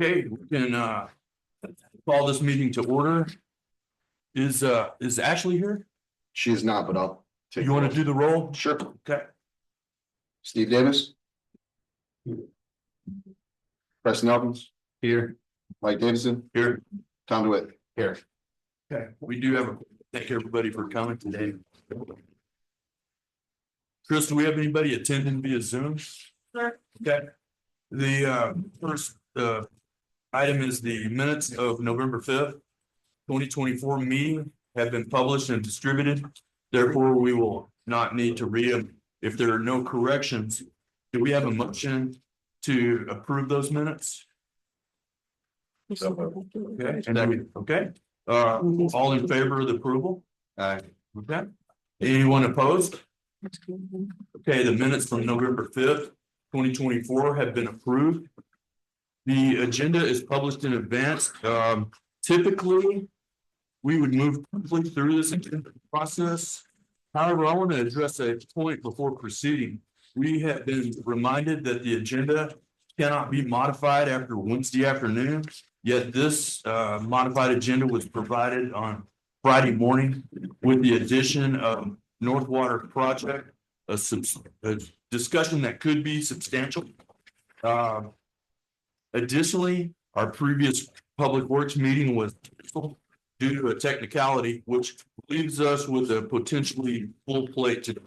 Okay, we can call this meeting to order. Is Ashley here? She is not, but I'll take. You want to do the roll? Sure. Okay. Steve Davis. Preston Elkins. Here. Mike Davidson. Here. Tom DeWitt. Here. Okay, we do have thank everybody for coming today. Chris, do we have anybody attending via Zoom? Sure. Okay. The first item is the minutes of November 5th, 2024 meeting have been published and distributed. Therefore, we will not need to read them. If there are no corrections, do we have a motion to approve those minutes? Okay, okay. All in favor of the approval? Aye. Okay. Anyone opposed? Okay, the minutes from November 5th, 2024 have been approved. The agenda is published in advance. Typically, we would move quickly through this process. However, I want to address a point before proceeding. We have been reminded that the agenda cannot be modified after Wednesday afternoon. Yet this modified agenda was provided on Friday morning with the addition of North Water Project, a discussion that could be substantial. Additionally, our previous Public Works meeting was canceled due to a technicality, which leaves us with a potentially full plate today.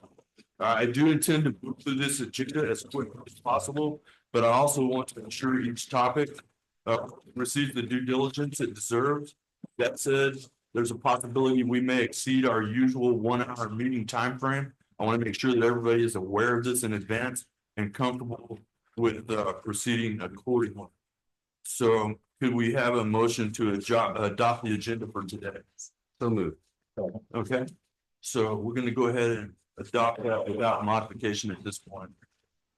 I do intend to move through this agenda as quickly as possible, but I also want to ensure each topic receives the due diligence it deserves. That said, there's a possibility we may exceed our usual 1 hour meeting time frame. I want to make sure that everybody is aware of this in advance and comfortable with proceeding accordingly. So could we have a motion to adopt the agenda for today? So moved. Okay, so we're going to go ahead and adopt that without modification at this point.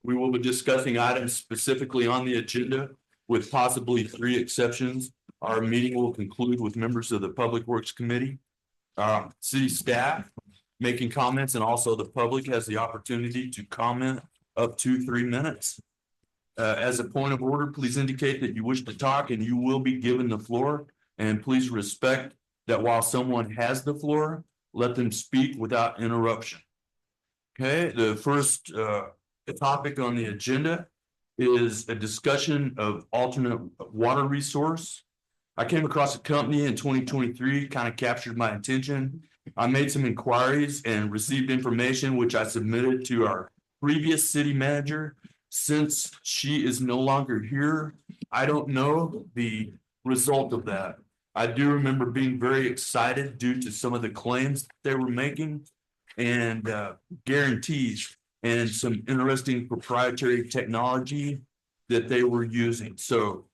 We will be discussing items specifically on the agenda with possibly 3 exceptions. Our meeting will conclude with members of the Public Works Committee, city staff making comments, and also the public has the opportunity to comment up to 3 minutes. As a point of order, please indicate that you wish to talk and you will be given the floor. And please respect that while someone has the floor, let them speak without interruption. Okay, the first topic on the agenda is a discussion of alternate water resource. I came across a company in 2023, kind of captured my attention. I made some inquiries and received information which I submitted to our previous city manager. Since she is no longer here, I don't know the result of that. I do remember being very excited due to some of the claims they were making and guarantees and some interesting proprietary technology that they were using. So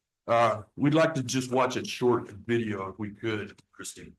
we'd like to just watch a short video if we could, Christine.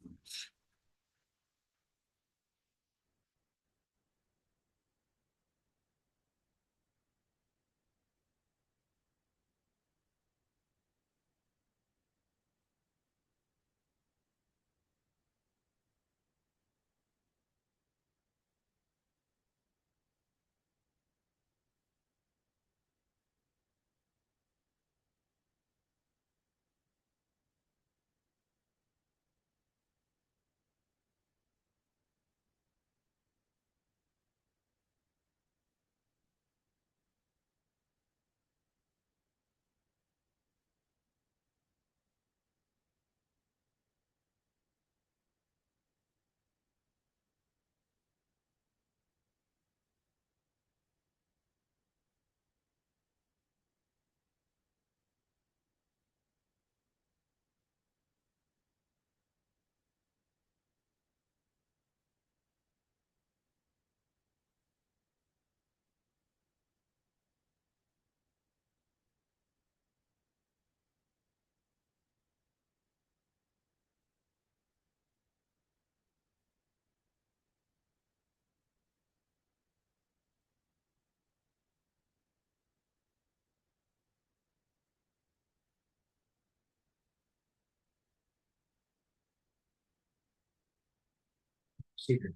Secret.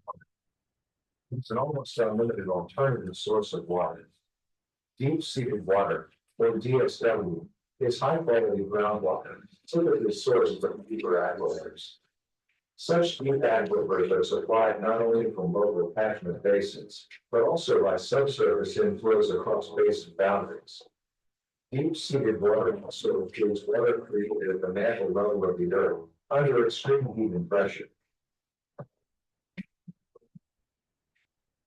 It's an almost unlimited alternative source of water. Deep seated water, or DSW, is high quality groundwater, typically sourced from deeper aquifers. Such deep aquifers are supplied not only from local catchment basins, but also by subsurface inflows across basin boundaries. Deep-seated water also includes water created at the mantle level of the earth under extreme heat and pressure.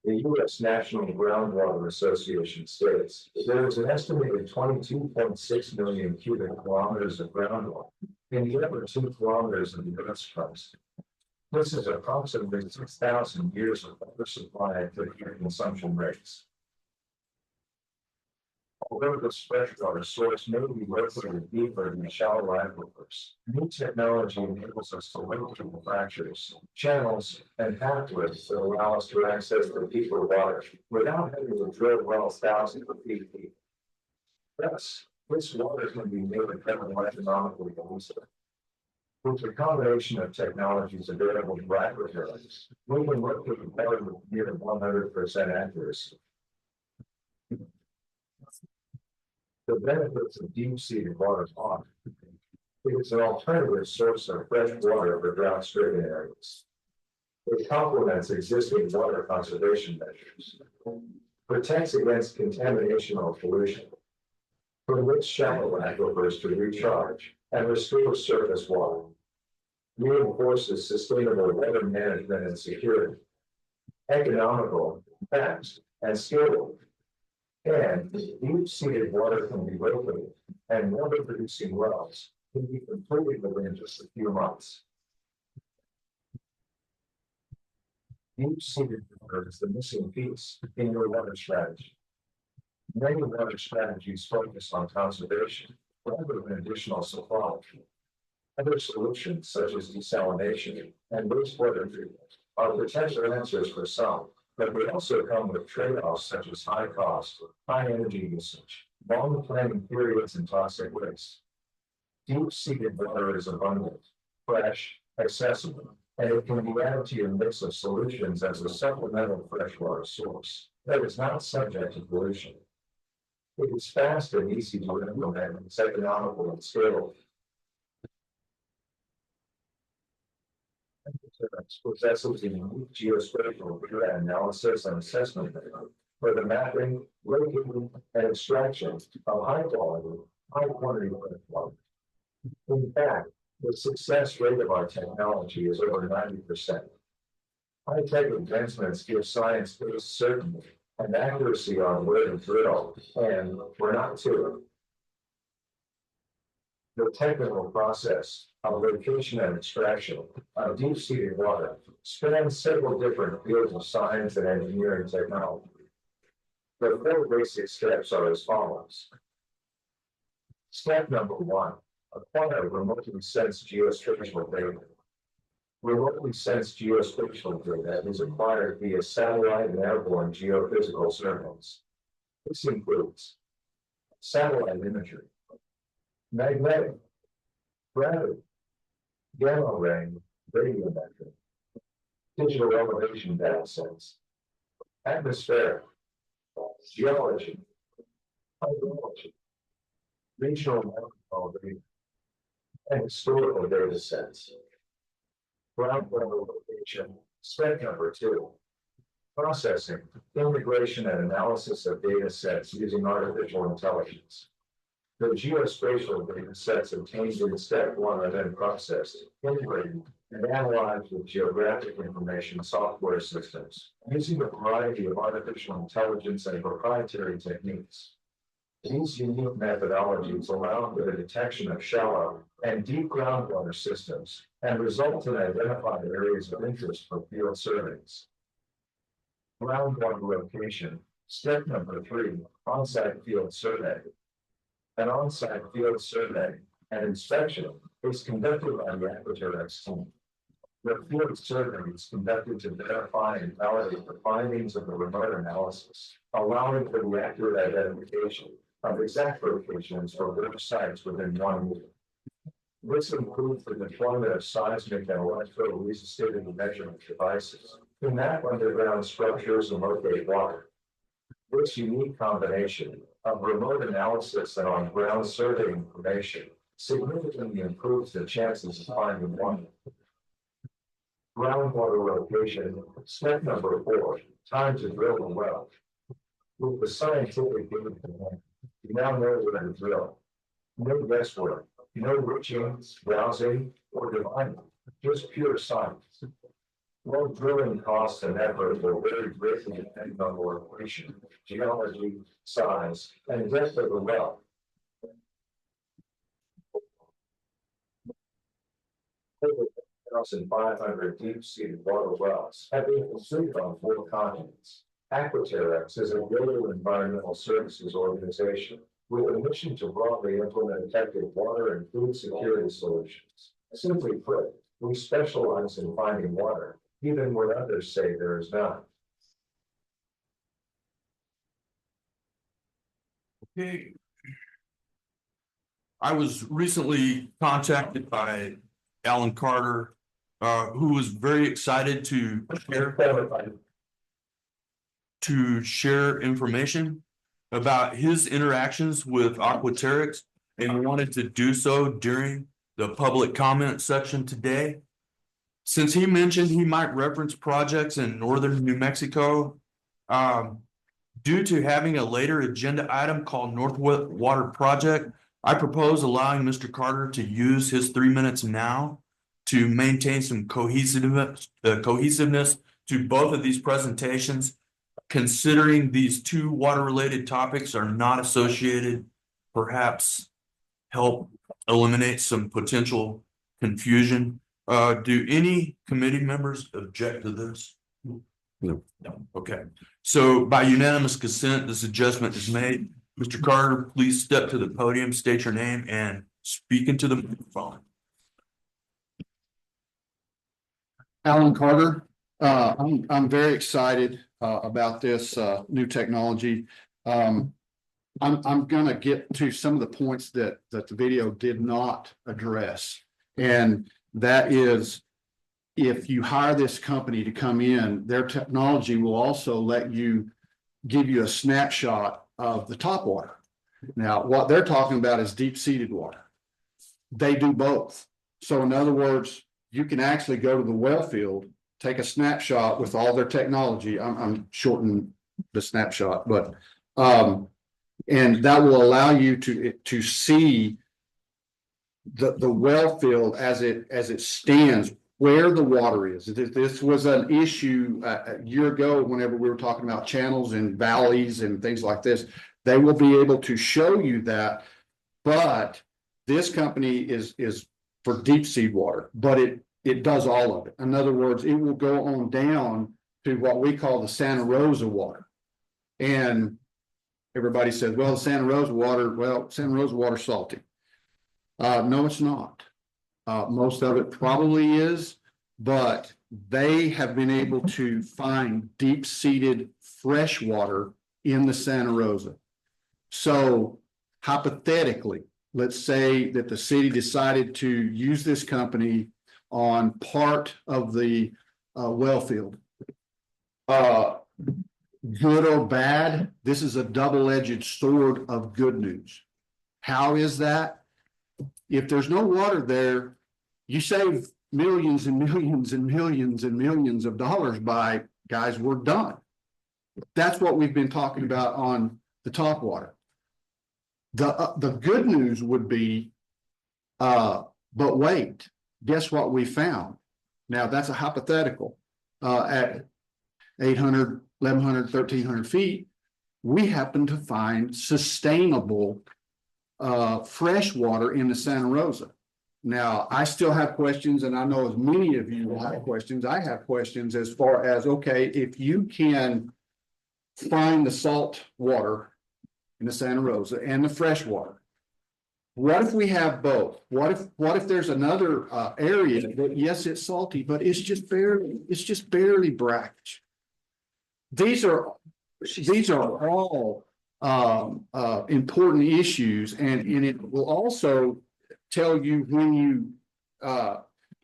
The U.S. National Groundwater Association states there is an estimated 22.6 million cubic kilometers of groundwater in the upper 2 kilometers of the Earth's crust. This is approximately 6,000 years of water supply at different consumption rates. Although this freshwater source may be located deeper in the shallow aquifers, new technology enables us to locate the fractures, channels, and pathways that allow us to access the deeper water without having to drill wells thousands of feet deep. Thus, this water can be made more economically elusive. With the combination of technologies available to aquifers, we can locate the water with near 100% accuracy. The benefits of deep-seated water are it is an alternative source of fresh water for drought-stricken areas. It complements existing water conservation measures, protects against contamination or pollution, permits shallow aquifers to recharge and restore surface water, reinforces sustainable water management and security, economical, fast, and scalable. And deep-seated water can be located, and water-producing wells can be completed within just a few months. Deep-seated water is the missing piece in your water strategy. Many water strategies focus on conservation rather than additional supply. Other solutions, such as desalination and wastewater treatment, are potential answers for some. But they also come with trade-offs such as high cost, high energy usage, long planning periods, and toxic waste. Deep-seated water is abundant, fresh, accessible, and it can be added to your mix of solutions as a supplemental freshwater source that is not subject to pollution. It is fast and easy to implement, and it's economical and scalable. Possesses a unique geospatial data analysis and assessment method for the mapping, locating, and extraction of high quality, high quantity water. In fact, the success rate of our technology is over 90%. High-tech advancements give science-based certainty and accuracy on where to drill, and we're not to it. The technical process of location and extraction of deep-seated water spans several different fields of science and engineering technology. The 4 basic steps are as follows. Step number 1, acquire remotely sensed geospatial data. Remotely sensed geospatial data is acquired via satellite and airborne geophysical surveys. This includes satellite imagery, magnetic, gravity, gamma ray, radiometric, digital elevation data sets, atmospheric, geology, hydrology, regional mountain data, and historical data sets. Groundwater location, step number 2. Processing, integration, and analysis of data sets using artificial intelligence. The geospatial data sets obtained in step 1 are then processed, integrated, and analyzed with geographic information software systems using a variety of artificial intelligence and proprietary techniques. These unique methodologies allow for the detection of shallow and deep groundwater systems and result in identified areas of interest for field surveys. Groundwater location, step number 3, on-site field survey. An on-site field survey and inspection is conducted by the Aquiterex team. The field survey is conducted to verify and validate the findings of the remote analysis, allowing for the accurate identification of exact locations for water sites within 1 meter. This includes the deployment of seismic and electro-resistivity measurement devices to map underground structures and locate water. This unique combination of remote analysis and on-ground survey information significantly improves the chances of finding water. Groundwater location, step number 4, time to drill a well. With the scientific data, you now know where to drill. No guesswork, no reaching, browsing, or divining, just pure science. Well, drilling costs and effort will vary greatly depending on the location, geology, size, and depth of the well. 1,500 deep-seated water wells have been completed on 4 continents. Aquaterex is a global environmental services organization with a mission to broadly implement effective water and food security solutions. Simply put, we specialize in finding water, even where others say there is none. Okay. I was recently contacted by Alan Carter, who was very excited to share information about his interactions with Aquaterex, and wanted to do so during the public comment section today. Since he mentioned he might reference projects in northern New Mexico, due to having a later agenda item called Northwest Water Project, I propose allowing Mr. Carter to use his 3 minutes now to maintain some cohesiveness to both of these presentations, considering these 2 water-related topics are not associated, perhaps help eliminate some potential confusion. Do any committee members object to this? No. No, okay. So by unanimous consent, this adjustment is made. Mr. Carter, please step to the podium, state your name, and speak into the microphone. Alan Carter, I'm very excited about this new technology. I'm gonna get to some of the points that the video did not address. And that is, if you hire this company to come in, their technology will also let you give you a snapshot of the top water. Now, what they're talking about is deep-seated water. They do both. So in other words, you can actually go to the well field, take a snapshot with all their technology. I'm shortening the snapshot, but and that will allow you to see the well field as it stands, where the water is. This was an issue a year ago whenever we were talking about channels and valleys and things like this. They will be able to show you that, but this company is for deep sea water, but it does all of it. In other words, it will go on down to what we call the Santa Rosa water. And everybody says, well, the Santa Rosa water salty. No, it's not. Most of it probably is, but they have been able to find deep-seated fresh water in the Santa Rosa. So hypothetically, let's say that the city decided to use this company on part of the well field. Good or bad, this is a double-edged sword of good news. How is that? If there's no water there, you save millions and millions and millions and millions of dollars by, guys, we're done. That's what we've been talking about on the top water. The good news would be, but wait, guess what we found? Now that's a hypothetical. At 800, 1100, 1300 feet, we happen to find sustainable fresh water in the Santa Rosa. Now, I still have questions, and I know as many of you will have questions. I have questions as far as, okay, if you can find the salt water in the Santa Rosa and the fresh water, what if we have both? What if there's another area that, yes, it's salty, but it's just barely brackish? These are all important issues, and it will also tell you when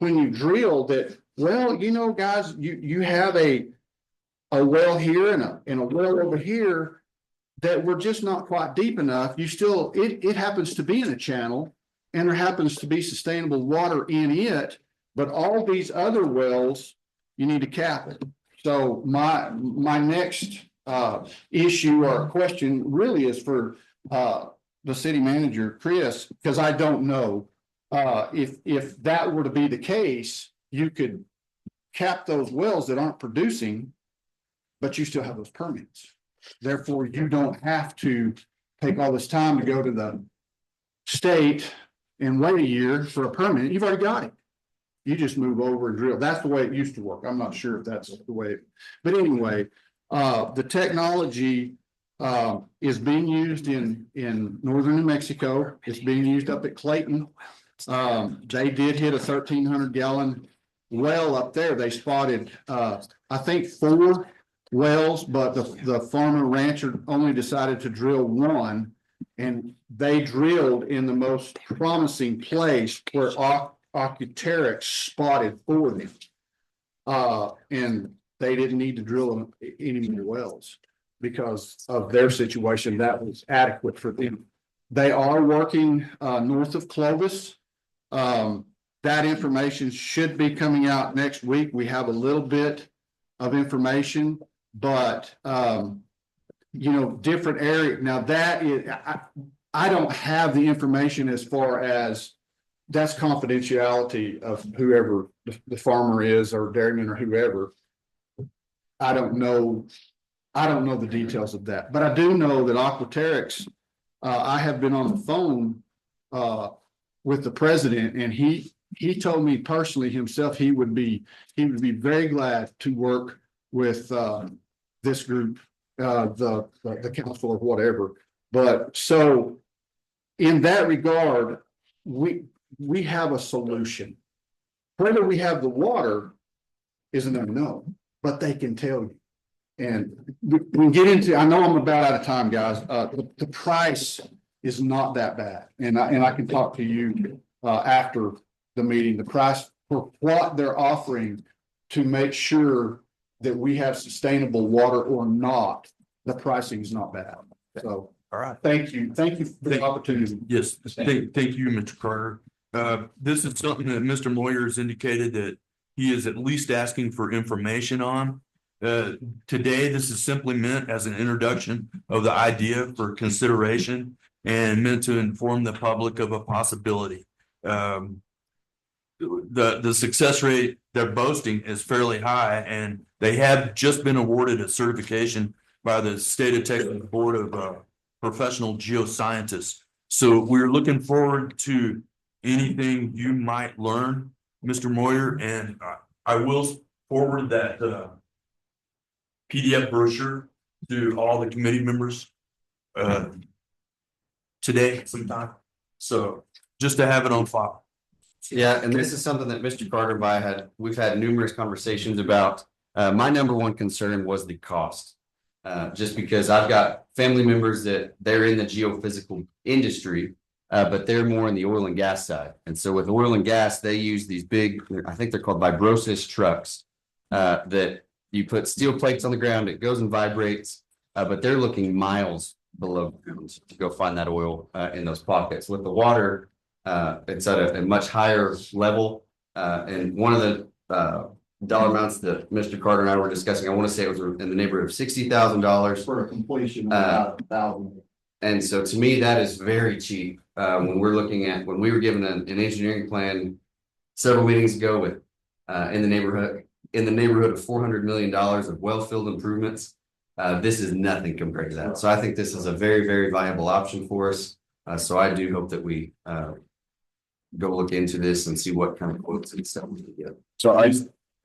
you drill that, well, you know, guys, you have a well here and a well over here. that we're just not quite deep enough. You still, it happens to be in a channel and there happens to be sustainable water in it, but all these other wells, you need to cap it. So my next issue or question really is for the city manager, Chris, because I don't know if that were to be the case, you could cap those wells that aren't producing, but you still have those permits. Therefore, you don't have to take all this time to go to the state and wait a year for a permit. You've already got it. You just move over and drill. That's the way it used to work. I'm not sure if that's the way, but anyway, the technology is being used in northern New Mexico. It's being used up at Clayton. They did hit a 1,300 gallon well up there. They spotted, I think 4 wells, but the farmer rancher only decided to drill 1, and they drilled in the most promising place where Ocuteryx spotted for them. And they didn't need to drill any more wells because of their situation. That was adequate for them. They are working north of Clovis. That information should be coming out next week. We have a little bit of information, but different area. Now that is, I don't have the information as far as that's confidentiality of whoever the farmer is or dairyman or whoever. I don't know the details of that, but I do know that Ocuteryx, I have been on the phone with the president, and he told me personally himself he would be very glad to work with this group, the council or whatever. But so in that regard, we have a solution. Whether we have the water is an unknown, but they can tell you. And we can get into, I know I'm about out of time, guys. The price is not that bad. And I can talk to you after the meeting, the price for what they're offering to make sure that we have sustainable water or not, the pricing is not bad. So, All right. thank you for the opportunity. Yes, thank you, Mr. Carter. This is something that Mr. Moyer has indicated that he is at least asking for information on. Today, this is simply meant as an introduction of the idea for consideration and meant to inform the public of a possibility. The success rate they're boasting is fairly high, and they have just been awarded a certification by the State of Texas Board of Professional Geoscientists. So we're looking forward to anything you might learn, Mr. Moyer, and I will forward that PDF brochure to all the committee members today sometime. So just to have it on file. Yeah, and this is something that Mr. Carter and I we've had numerous conversations about. My number one concern was the cost. Just because I've got family members that they're in the geophysical industry, but they're more in the oil and gas side. And so with oil and gas, they use these big, I think they're called vibrosis trucks, that you put steel plates on the ground, it goes and vibrates, but they're looking miles below ground to go find that oil in those pockets. With the water, it's at a much higher level. And one of the dollar amounts that Mr. Carter and I were discussing, I want to say it was in the neighborhood of $60,000 For a completion of about 1,000. And so to me, that is very cheap. When we're looking at, when we were given an engineering plan several meetings ago with in the neighborhood of $400 million of well field improvements, this is nothing compared to that. So I think this is a very, very viable option for us. So I do hope that we go look into this and see what kind of quotes and stuff we can get. So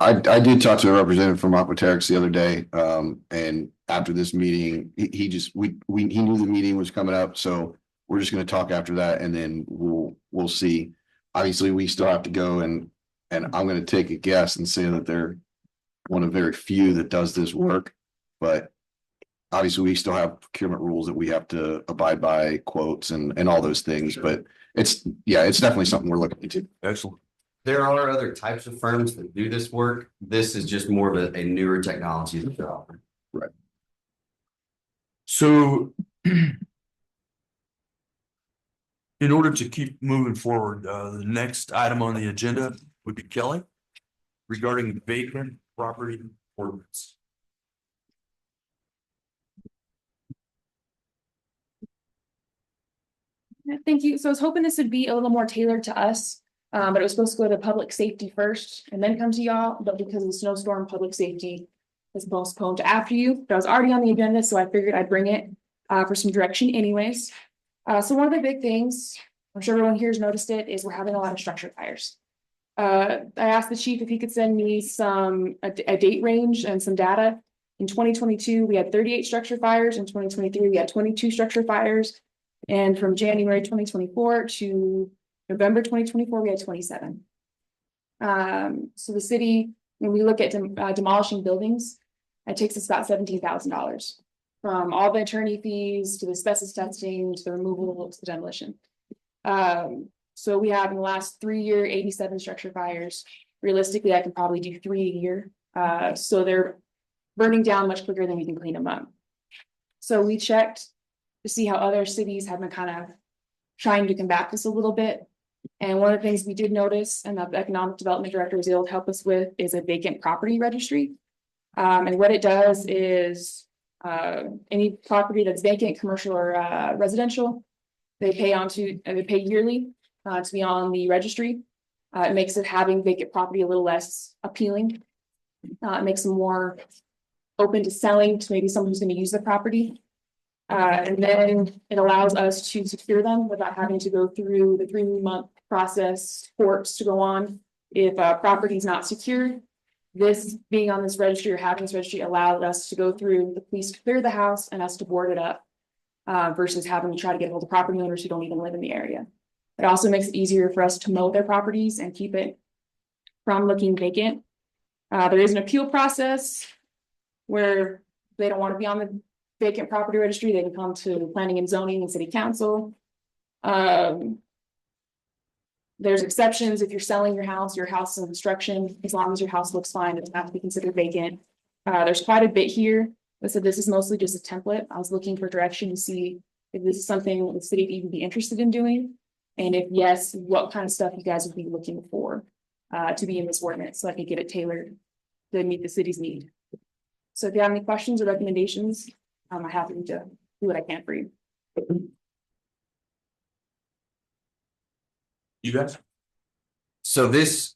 I did talk to a representative from Ocuteryx the other day, and after this meeting, he knew the meeting was coming up, so we're just going to talk after that, and then we'll see. Obviously, we still have to go, and I'm going to take a guess and say that they're one of very few that does this work, but obviously we still have procurement rules that we have to abide by, quotes and all those things, but it's definitely something we're looking into. Excellent. There are other types of firms that do this work. This is just more of a newer technology that they're offering. So In order to keep moving forward, the next item on the agenda would be Kelly regarding vacant property ordinance. Yeah, thank you. So I was hoping this would be a little more tailored to us. But it was supposed to go to public safety first and then come to y'all, but because of the snowstorm, public safety is postponed to after you, but I was already on the agenda, so I figured I'd bring it for some direction anyways. So one of the big things, I'm sure everyone here has noticed it, is we're having a lot of structure fires. I asked the chief if he could send me a date range and some data. In 2022, we had 38 structure fires. In 2023, we had 22 structure fires. And from January 2024 to November 2024, we had 27. So the city, when we look at demolishing buildings, it takes us about $17,000 from all the attorney fees to the asbestos testing to the removal to the demolition. So we have in the last 3 years, 87 structure fires. Realistically, I can probably do 3 a year. So they're burning down much quicker than we can clean them up. So we checked to see how other cities have been kind of trying to combat this a little bit. And one of the things we did notice, and the economic development director was able to help us with, is a vacant property registry. And what it does is any property that's vacant, commercial or residential, they pay yearly to be on the registry. It makes having vacant property a little less appealing. It makes them more open to selling to maybe someone who's going to use the property. And then it allows us to secure them without having to go through the 3-month process courts to go on. If a property is not secured, this being on this registry or having this registry allowed us to go through the police to clear the house and us to board it up versus having to try to get hold of property owners who don't even live in the area. It also makes it easier for us to mow their properties and keep it from looking vacant. There is an appeal process where they don't want to be on the vacant property registry. They can come to planning and zoning and city council. There's exceptions if you're selling your house is in construction, as long as your house looks fine, it doesn't have to be considered vacant. There's quite a bit here. So this is mostly just a template. I was looking for direction to see if this is something the city would even be interested in doing. And if yes, what kind of stuff you guys would be looking for to be in this ordinance so I could get it tailored to meet the city's need. So if you have any questions or recommendations, I'm happy to do what I can for you. You guys? So this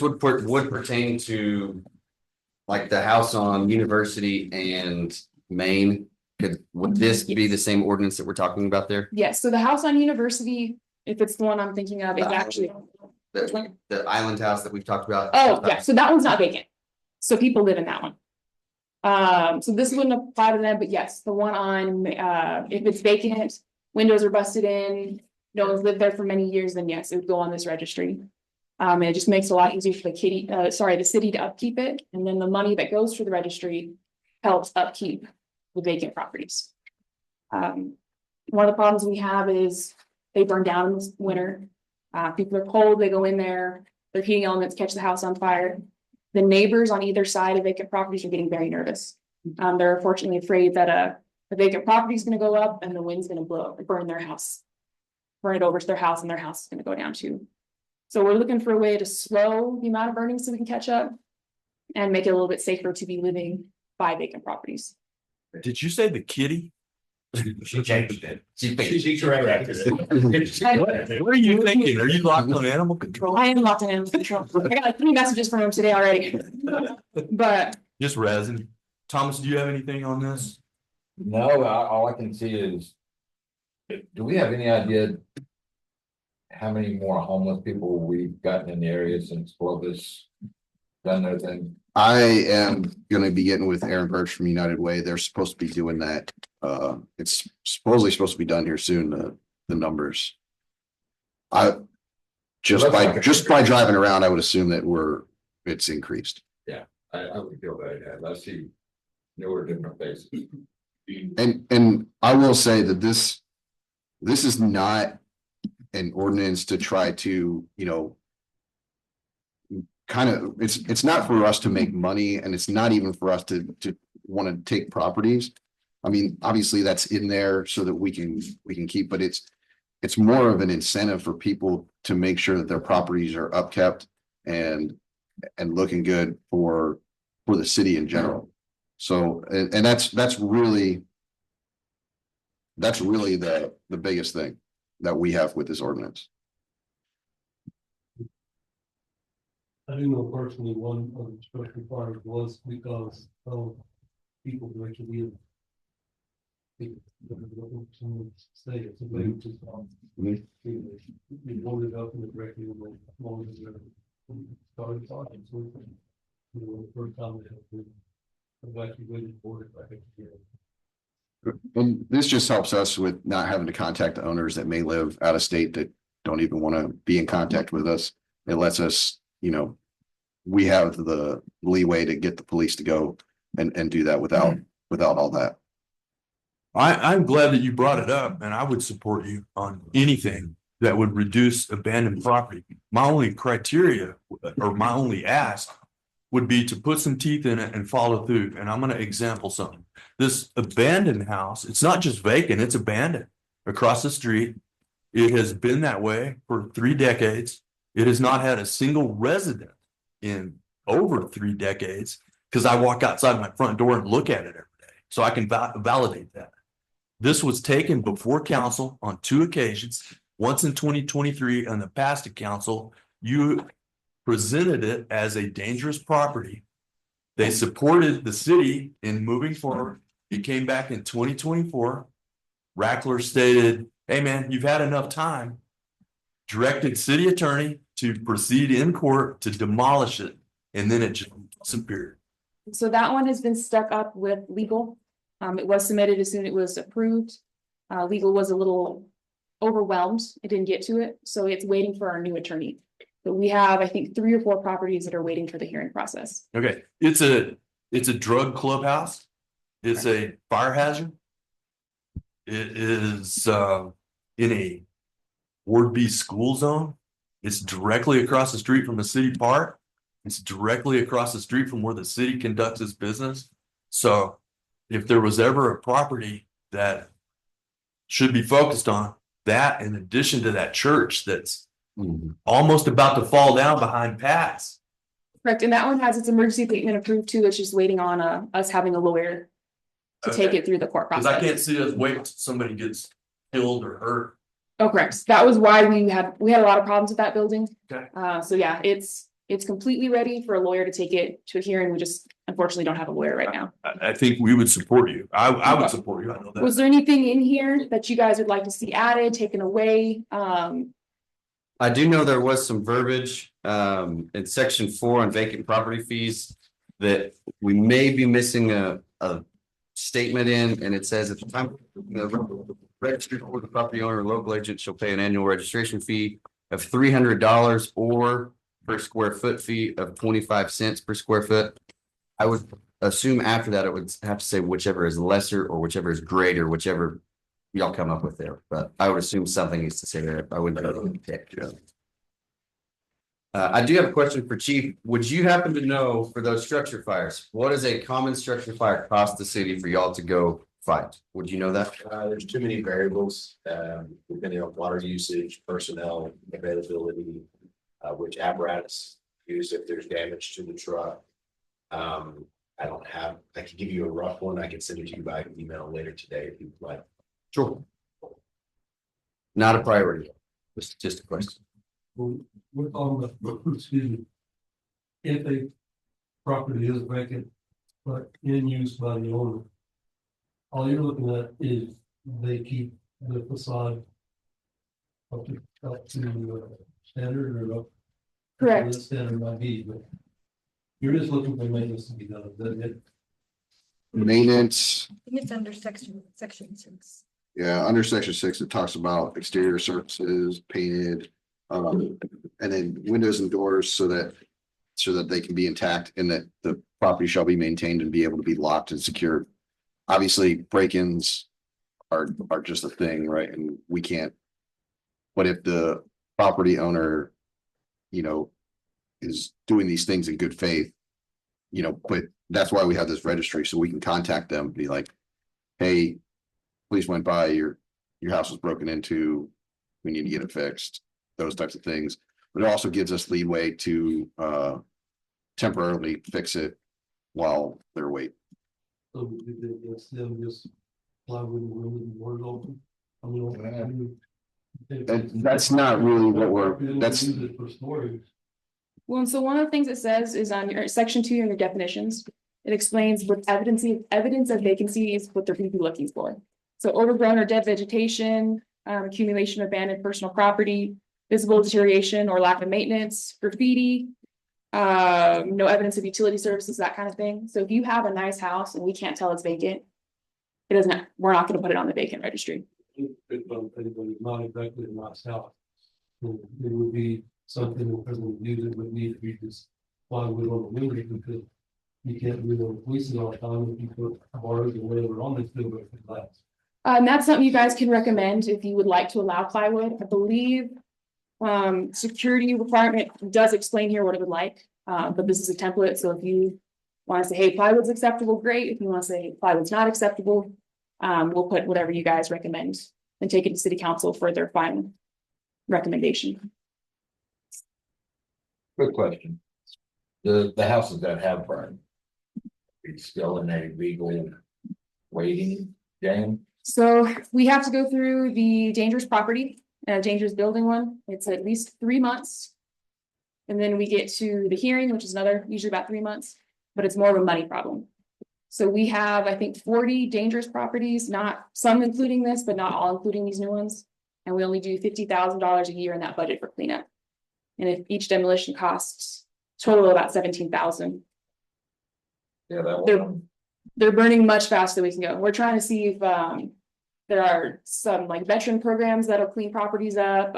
would pertain to like the house on University and Main. Would this be the same ordinance that we're talking about there? Yes, so the house on University, if it's the one I'm thinking of, is actually. The island house that we've talked about? Oh, yeah, so that one's not vacant. So people live in that one. So this wouldn't apply to them, but yes, the one on, if it's vacant, windows are busted in, no one's lived there for many years, then yes, it would go on this registry. And it just makes it a lot easier for the city to upkeep it, and then the money that goes for the registry helps upkeep the vacant properties. One of the problems we have is they burn down in the winter. People are cold, they go in there, their heating elements catch the house on fire. The neighbors on either side of vacant properties are getting very nervous. They're unfortunately afraid that the vacant property is going to go up and the wind's going to burn their house, burn it over to their house, and their house is going to go down too. So we're looking for a way to slow the amount of burning so we can catch up and make it a little bit safer to be living by vacant properties. Did you say the kitty? She changed it. She corrected it. What are you thinking? Are you locked on animal control? I am locked in animal control. I got like 3 messages from him today already. But Just resin. Thomas, do you have anything on this? No, all I can see is, do we have any idea how many more homeless people we've gotten in the area since Clovis done their thing? I am gonna be getting with Aaron Birch from United Way. They're supposed to be doing that. It's supposedly supposed to be done here soon, the numbers. Just by driving around, I would assume that it's increased. I would feel that, yeah, let's see newer different faces. And I will say that this is not an ordinance to try to, kind of, it's not for us to make money, and it's not even for us to want to take properties. I mean, obviously that's in there so that we can keep, but it's more of an incentive for people to make sure that their properties are upkept and looking good for the city in general. So, and that's really the biggest thing that we have with this ordinance. I do know personally one of the special fires was because of people breaking in. Say it's a way to be loaded up in the breaking room, long as they're started talking. So, the first time I've actually waited for it back here. And this just helps us with not having to contact the owners that may live out of state that don't even want to be in contact with us. It lets us, we have the leeway to get the police to go and do that without all that. I'm glad that you brought it up, and I would support you on anything that would reduce abandoned property. My only criteria or my only ask would be to put some teeth in it and follow through. And I'm going to example something. This abandoned house, it's not just vacant, it's abandoned across the street. It has been that way for 3 decades. It has not had a single resident in over 3 decades because I walk outside my front door and look at it every day. So I can validate that. This was taken before council on 2 occasions, once in 2023 and the past council. You presented it as a dangerous property. They supported the city in moving forward. It came back in 2024. Rackler stated, hey man, you've had enough time. Directed city attorney to proceed in court to demolish it. And then it just disappeared. So that one has been stuck up with legal. It was submitted as soon as it was approved. Legal was a little overwhelmed. It didn't get to it. So it's waiting for our new attorney. But we have, I think, 3 or 4 properties that are waiting for the hearing process. Okay, it's a drug clubhouse. It's a fire hazard. It is in a Ward B school zone. It's directly across the street from a city park. It's directly across the street from where the city conducts its business. So if there was ever a property that should be focused on, that in addition to that church that's almost about to fall down behind Pat's. Correct, and that one has its emergency abatement approved too. It's just waiting on us having a lawyer to take it through the court Because process. I can't see us waiting till somebody gets killed or hurt. Oh, correct. That was why we had a lot of problems with that building. Okay. So yeah, it's completely ready for a lawyer to take it to a hearing. We just unfortunately don't have a lawyer right now. I think we would support you. I would support you. I know that. Was there anything in here that you guys would like to see added, taken away? I do know there was some verbiage in section 4 on vacant property fees that we may be missing a statement in, and it says at the time the registered or the property owner or local agent shall pay an annual registration fee of $300 or per square foot fee of 25 cents per square foot. I would assume after that it would have to say whichever is lesser or whichever is greater, whichever y'all come up with there, but I would assume something needs to say there. I wouldn't pick. I do have a question for Chief. Would you happen to know for those structure fires, what does a common structure fire cost the city for y'all to go fight? Would you know that? There's too many variables, depending on water usage, personnel availability, which apparatus used if there's damage to the truck. I can give you a rough one. I can send it to you by email later today if you'd like. Sure. Not a priority. Just a question. We're talking about, excuse me. If a property is vacant, but in use by the owner. All you're looking at is they keep the facade up to standard or up. Correct. The standard might be, but you're just looking for maintenance to be done, is that it? Maintenance, I think it's under section 6. yeah, under section 6, it talks about exterior surfaces, painted, and then windows and doors so that they can be intact and that the property shall be maintained and be able to be locked and secured. Obviously, break-ins are just a thing, right? And we can't. But if the property owner, is doing these things in good faith, but that's why we have this registry, so we can contact them, be like, hey, police went by, your house was broken into, we need to get it fixed, those types of things. But it also gives us leeway to temporarily fix it while they're waiting. So we did against them, just plywood and windows and doors open. I mean. And that's not really what that's, Use it for storage. Well, and so one of the things it says is on your section 2 in your definitions, it explains what evidence of vacancy is what they're gonna be looking for. So overgrown or dead vegetation, accumulation of abandoned personal property, visible deterioration or lack of maintenance, graffiti. No evidence of utility services, that kind of thing. So if you have a nice house and we can't tell it's vacant, we're not gonna put it on the vacant registry. Anybody's not exactly a nice house. So it would be something that doesn't use it, would need to be just plywood on the window, because you can't do the police all the time if you put bars or whatever on this building for glass. And that's something you guys can recommend if you would like to allow plywood. I believe security requirement does explain here what it would like, but this is a template. So if you want to say, hey, plywood's acceptable, great. If you want to say plywood's not acceptable, we'll put whatever you guys recommend and take it to city council for their final recommendation. Good question. The houses that have burned. It's still in a legal waiting game. So we have to go through the dangerous property, dangerous building one. It's at least 3 months. And then we get to the hearing, which is usually about 3 months, but it's more of a money problem. So we have, I think, 40 dangerous properties, not some including this, but not all including these new ones. And we only do $50,000 a year in that budget for cleanup. And if each demolition costs total about 17,000. Yeah, that one. They're burning much faster than we can go. We're trying to see if there are some like veteran programs that'll clean properties up.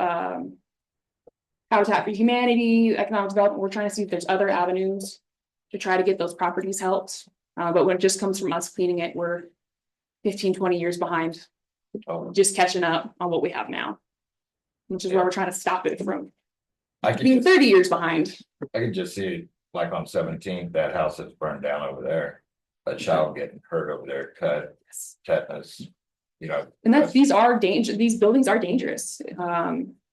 Habitat for Humanity, economic development. We're trying to see if there's other avenues to try to get those properties helped. But when it just comes from us cleaning it, we're 15, 20 years behind, just catching up on what we have now, which is where we're trying to stop it from being 30 years behind. I can just see, like on 17th, that house that's burned down over there. A child getting hurt over there, cut, tetanus, And these buildings are dangerous.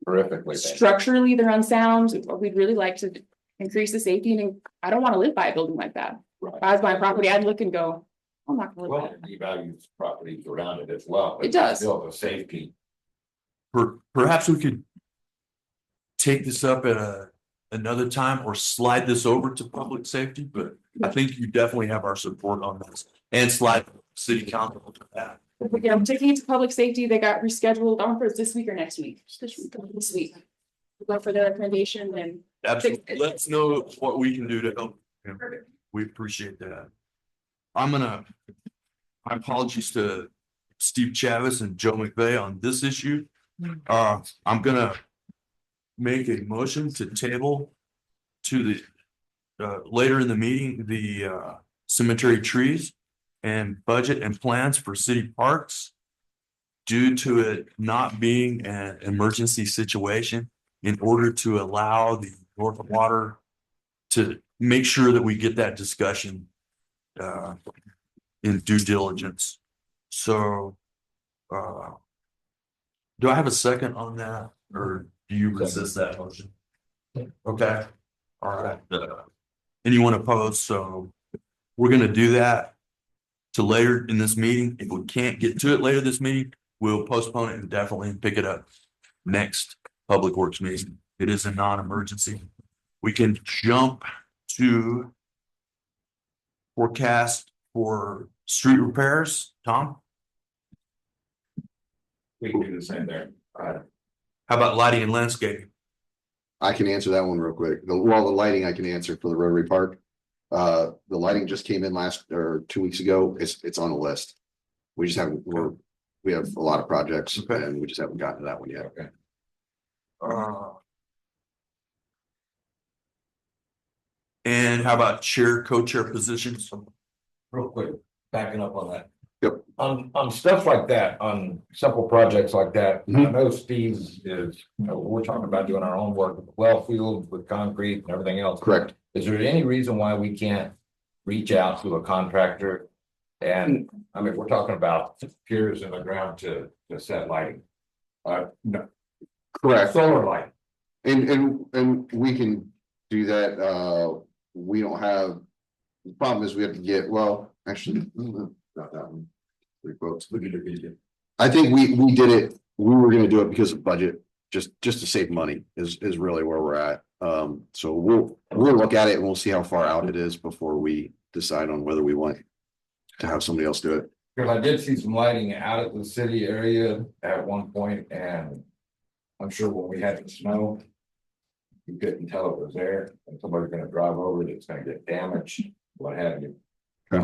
horrifically dangerous. Structurally, they're unsound. We'd really like to increase the safety, and I don't want to live by a building like that. Right. If I was buying property, I'd look and go, I'm not gonna live Well, by it. he values properties around it as well. but It does. Still the safety. Perhaps we could take this up at another time or slide this over to public safety, but I think you definitely have our support on this and slide city council to that. Yeah, I'm taking it to public safety. They got rescheduled. I don't know if it's this week or next week. This week. We'll go for their recommendation and. Absolutely. Let us know what we can do to help. Perfect. We appreciate that. My apologies to Steve Chavis and Joe McVeigh on this issue. I'm gonna make a motion to table to the later in the meeting, the cemetery trees and budget and plans for city parks due to it not being an emergency situation, in order to allow the North Water to make sure that we get that discussion in due diligence. So do I have a second on that, or do you resist that motion? Okay, all right. Anyone opposed? So we're gonna do that to later in this meeting. If we can't get to it later this meeting, we'll postpone it and definitely pick it up next Public Works meeting. It is a non-emergency. We can jump to forecast for street repairs. Tom, We can do the same there. how about lighting and landscaping? I can answer that one real quick. The lighting I can answer for the Rotary Park. The lighting just came in 2 weeks ago. It's on the list. We just haven't, we have a lot of projects and we just haven't gotten to that one yet. Okay. And how about chair, co-chair positions? Real quick, backing up on that. Yep. On stuff like that, on simple projects like that, I Mhm. know Steve we're talking about doing our own work, with well field with concrete and everything else. Correct. Is there any reason why we can't reach out to a contractor And I mean, we're talking about piers in the ground to set lighting. No, Correct. solar light. And we can do that. We don't have. The problem is we have to get, well, actually, not that one. Three quotes. I think we did it, we were gonna do it because of budget, just to save money is really where we're at. So we'll look at it and we'll see how far out it is before we decide on whether we want to have somebody else do it. Because I did see some lighting out at the city area at one point, and I'm sure when we had the snow, you couldn't tell it was there, and somebody's gonna drive over it, it's gonna get damaged, what have you. Okay.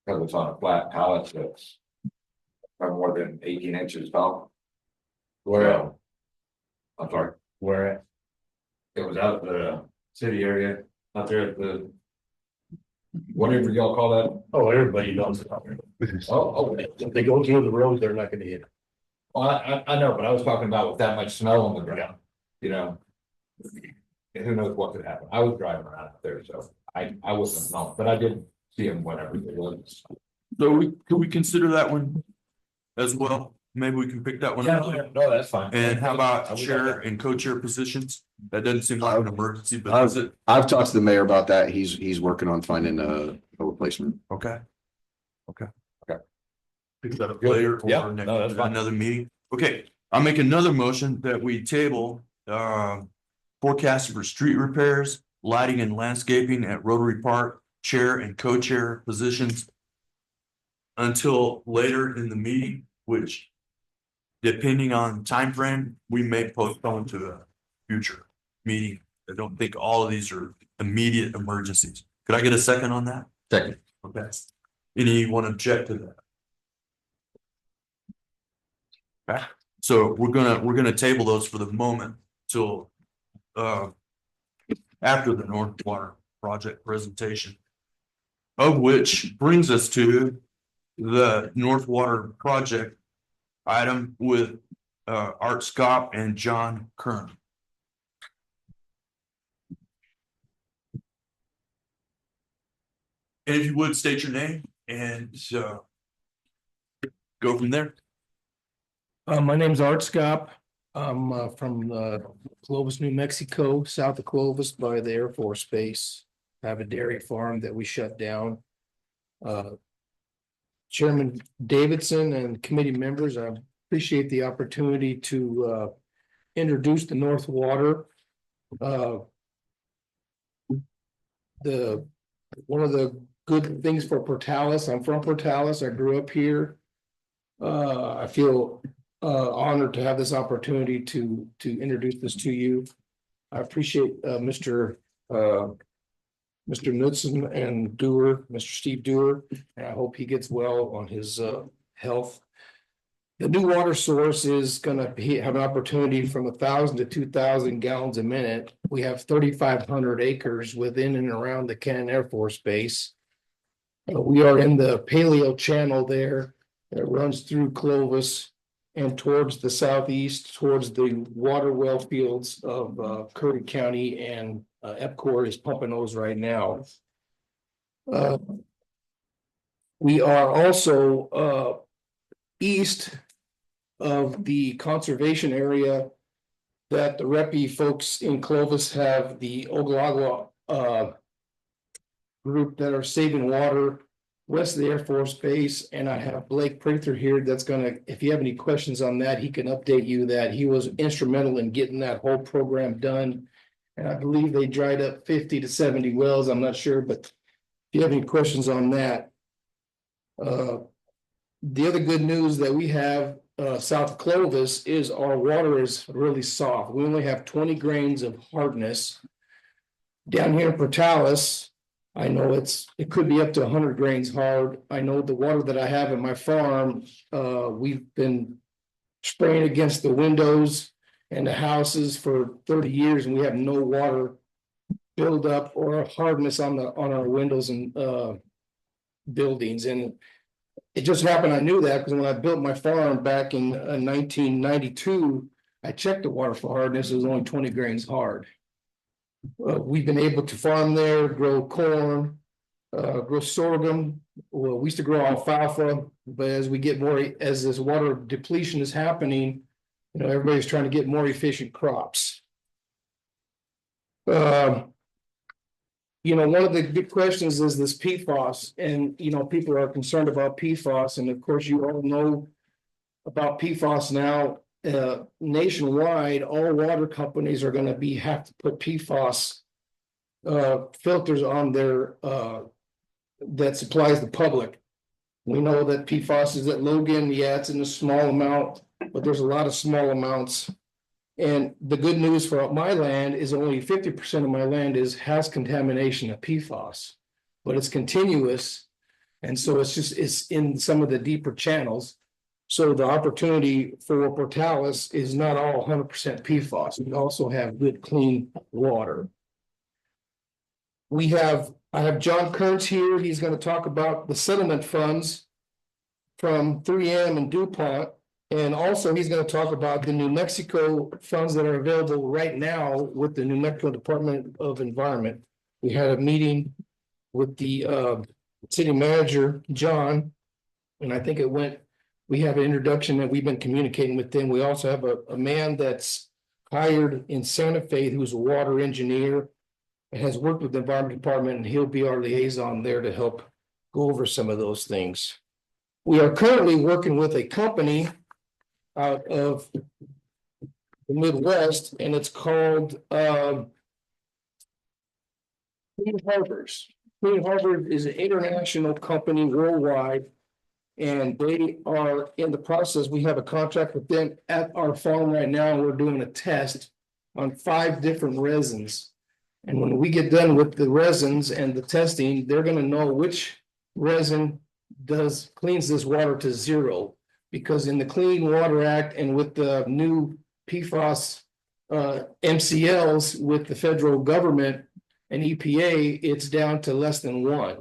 Because it's on a flat pallet that's not more than 18 inches tall. Well, I'm sorry, where? It was out at the city area, out there at the. Whatever y'all call that. Oh, everybody knows. Oh, If they go through the road, they're not gonna hit it. well, I know, but I was talking about with that much snow on the ground, you know. And who knows what could happen. I was driving around out there, so I wasn't known, but I did see him whenever it was. So could we consider that one as well? Maybe we can pick that one up. No, that's fine. And how I about would chair like and co-chair positions? That doesn't seem like an emergency, but is it? I've talked to the mayor about that. He's working on finding a replacement. Okay. Okay. Okay. Pick that up Good. later Yeah, or next, no, that's fine. another meeting. Okay, I'll make another motion that we table forecast for street repairs, lighting and landscaping at Rotary Park, chair and co-chair positions until later in the meeting, which depending on time frame, we may postpone to a future meeting. I don't think all of these are immediate emergencies. Could I get a second on that? Second. Okay. Anyone object to that? Okay, so we're gonna table those for the moment till after the North Water project presentation. Of which brings us to the North Water project item with Art Scott and John Kern. And if you would state your name and go from there. My name's Art Scott. I'm from Clovis, New Mexico, south of Clovis by the Air Force Base. I have a dairy farm that we shut down. Chairman Davidson and committee members, I appreciate the opportunity to introduce the North Water. One of the good things for Portales, I'm from Portales, I grew up here. I feel honored to have this opportunity to introduce this to you. I appreciate Mr. Knudsen and Dewar, Mr. Steve Dewar, and I hope he gets well on his health. The new water source is gonna have an opportunity from 1,000 to 2,000 gallons a minute. We have 3,500 acres within and around the Cannon Air Force Base. We are in the Paleo Channel there that runs through Clovis and towards the southeast, towards the water well fields of Curry County, and EPCOR is pumping those right now. We are also east of the conservation area that the Repi folks in Clovis have, the Oglala group that are saving water west of the Air Force Base, and I have Blake Prather here that's gonna, if you have any questions on that, he can update you that he was instrumental in getting that whole program done. And I believe they dried up 50 to 70 wells, I'm not sure, but if you have any questions on that. The other good news that we have south of Clovis is our water is really soft. We only have 20 grains of hardness. Down here in Portales, I know it could be up to 100 grains hard. I know the water that I have in my farm, we've been spraying against the windows and the houses for 30 years, and we have no water buildup or hardness on our windows and buildings. And it just happened, I knew that because when I built my farm back in 1992, I checked the water for hardness, it was only 20 grains hard. We've been able to farm there, grow corn, grow sorghum. Well, we used to grow alfalfa, but as we get more, as this water depletion is happening, everybody's trying to get more efficient crops. One of the big questions is this PFAS, and people are concerned about PFAS, and of course, you all know about PFAS now. Nationwide, all water companies are going to have to put PFAS filters on their that supplies the public. We know that PFAS is at Logan, yeah, it's in a small amount, but there's a lot of small amounts. And the good news for my land is only 50% of my land has contamination of PFAS, but it's continuous. And so it's in some of the deeper channels. So the opportunity for Portales is not all 100% PFAS. We also have good, clean water. I have John Kearns here. He's going to talk about the settlement funds from 3M and DuPont. And also he's going to talk about the New Mexico funds that are available right now with the New Mexico Department of Environment. We had a meeting with the city manager, John, and I think we have an introduction that we've been communicating with them. We also have a man that's hired in Santa Fe who's a water engineer and has worked with the Environment Department, and he'll be our liaison there to help go over some of those things. We are currently working with a company out of the Midwest, and it's called Clean Harbors. Clean Harbors is an international company worldwide, and they are in the process. We have a contract with them at our farm right now, and we're doing a test on 5 different resins. And when we get done with the resins and the testing, they're going to know which resin cleans this water to zero. Because in the Clean Water Act and with the new PFAS MCLs with the federal government and EPA, it's down to less than 1.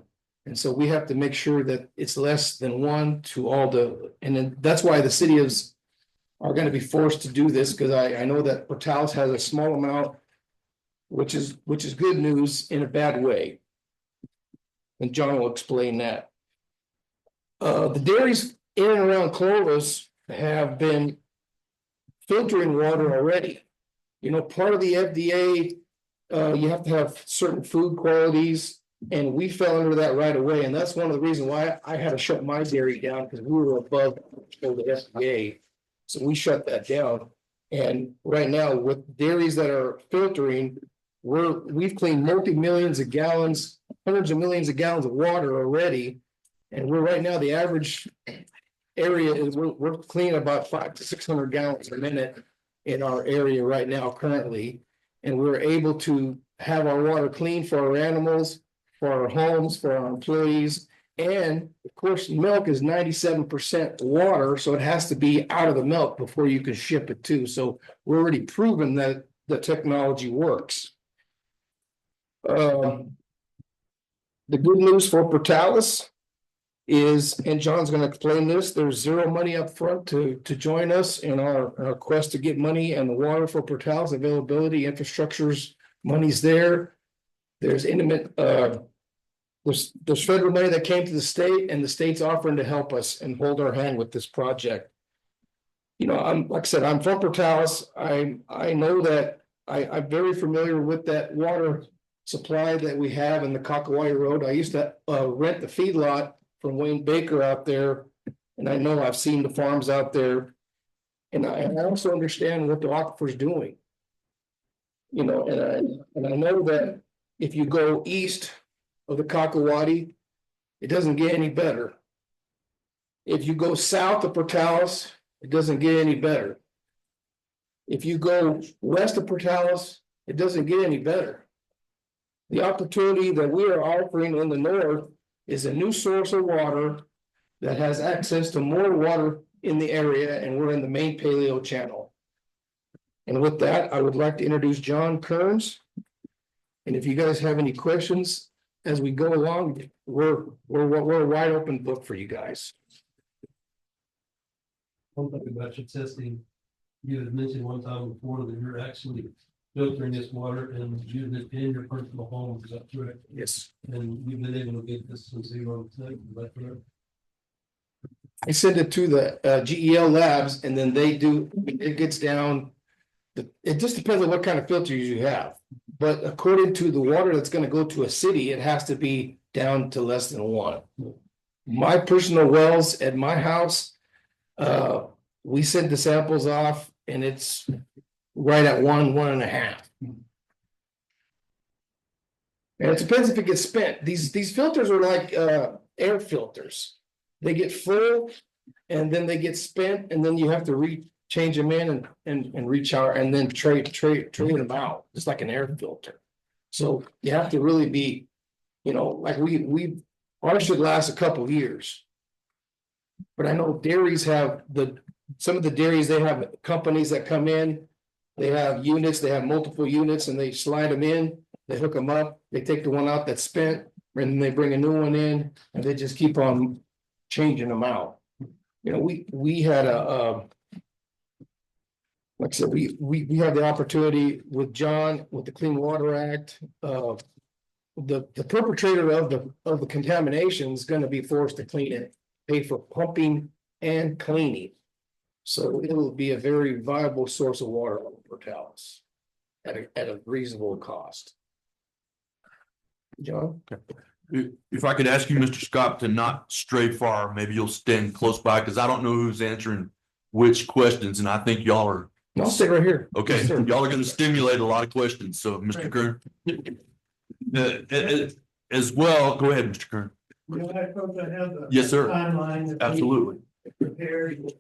And so we have to make sure that it's less than 1 to all and then that's why the city are going to be forced to do this, because I know that Portales has a small amount, which is good news in a bad way. And John will explain that. The dairies in and around Clovis have been filtering water already. Part of the FDA, you have to have certain food qualities, and we fell under that right away. And that's one of the reasons why I had to shut my dairy down, because we were above the FDA. So we shut that down. And right now, with dairies that are filtering, we've cleaned multi-millions of gallons, hundreds of millions of gallons of water already. And we're right now, the average area is we're cleaning about 500 to 600 gallons a minute in our area right now currently. And we're able to have our water clean for our animals, for our homes, for our employees. And of course, milk is 97% water, so it has to be out of the milk before you can ship it too. So we're already proven that the technology works. The good news for Portales is, and John's going to explain this, there's zero money up front to join us in our quest to get money, and the water for Portales availability, infrastructure's money's there. There's there's federal money that came to the state, and the state's offering to help us and hold our hand with this project. Like I said, I'm from Portales. I know that I'm very familiar with that water supply that we have in the Kakawai Road. I used to rent the feedlot from Wayne Baker out there, and I know I've seen the farms out there, and I also understand what the aquifer's doing. And I know that if you go east of the Kakawati, it doesn't get any better. If you go south of Portales, it doesn't get any better. If you go west of Portales, it doesn't get any better. The opportunity that we are offering in the north is a new source of water that has access to more water in the area, and we're in the main paleo channel. And with that, I would like to introduce John Kearns. And if you guys have any questions as we go along, we're a wide open book for you guys. One thing about your testing, you had mentioned one time before that you're actually filtering this water and using it in your personal home, is that correct? Yes. And we've been able to get this to 0%, is that correct? I send it to the GEL labs and then they do, it gets down. It just depends on what kind of filters you have. But according to the water that's gonna go to a city, it has to be down to less than 1. My personal wells at my house, we send the samples off and it's right at 1.5. And it depends if it gets spent. These filters are like air filters. They get full and then they get spent and then you have to change them in and recharge and then trade them out. It's like an air filter. So you have to really be, like ours should last a couple of years. But I know dairies have some of the dairies, they have companies that come in, they have units, they have multiple units and they slide them in, they hook them up, they take the one out that's spent, and then they bring a new one in and they just keep on changing them out. We had like I said, we had the opportunity with John, with the Clean Water Act, the perpetrator of the contamination is gonna be forced to clean it, pay for pumping and cleaning. So it will be a very viable source of water for Portales at a reasonable cost. John? If I could ask you, Mr. Scott, to not stray far, maybe you'll stand close by, because I don't know who's answering which questions, and I think y'all are. I'll stay right here. Okay, Yes, sir. y'all are gonna stimulate a lot of questions, so Mr. Kern. As well, go ahead, Mr. Kern. Yes, sir. Timeline. Absolutely. Prepared.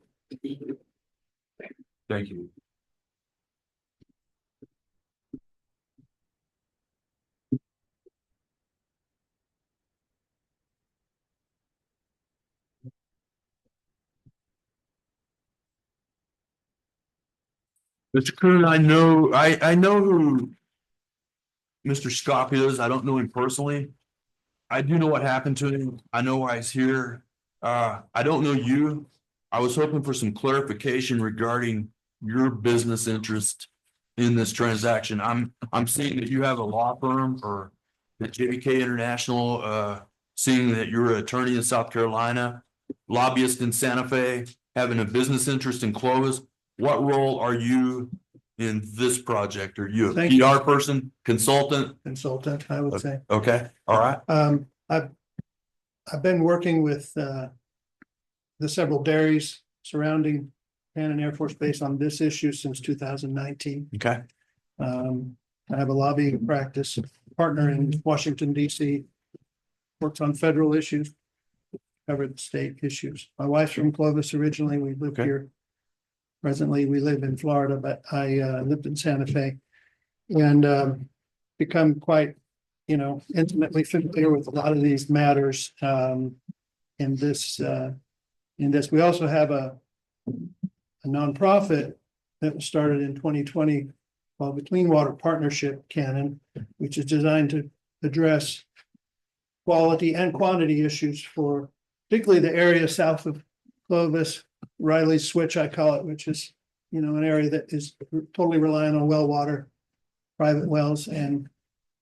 Thank you. Mr. Kern, I know who Mr. Scott is. I don't know him personally. I do know what happened to him. I know why he's here. I don't know you. I was hoping for some clarification regarding your business interest in this transaction. I'm seeing that you have a law firm or the JBK International, seeing that you're an attorney in South Carolina, lobbyist in Santa Fe, having a business interest in Clovis. What role are you in this project? Are you a Thank you. PR person, consultant? Consultant, I would say. Okay, all right. I've been working with the several dairies surrounding Cannon Air Force Base on this issue since 2019. Okay, I have a lobbying practice, partner in Washington, DC, works on federal issues, cover the state issues. My wife's from Clovis originally. We live Okay. here. Presently, we live in Florida, but I lived in Santa Fe and become quite, intimately familiar with a lot of these matters. In this, we also have a nonprofit that was started in 2020 called the Clean Water Partnership Cannon, which is designed to address quality and quantity issues for particularly the area south of Clovis, Riley's Switch, I call it, which is, an area that is totally reliant on well water, private wells, and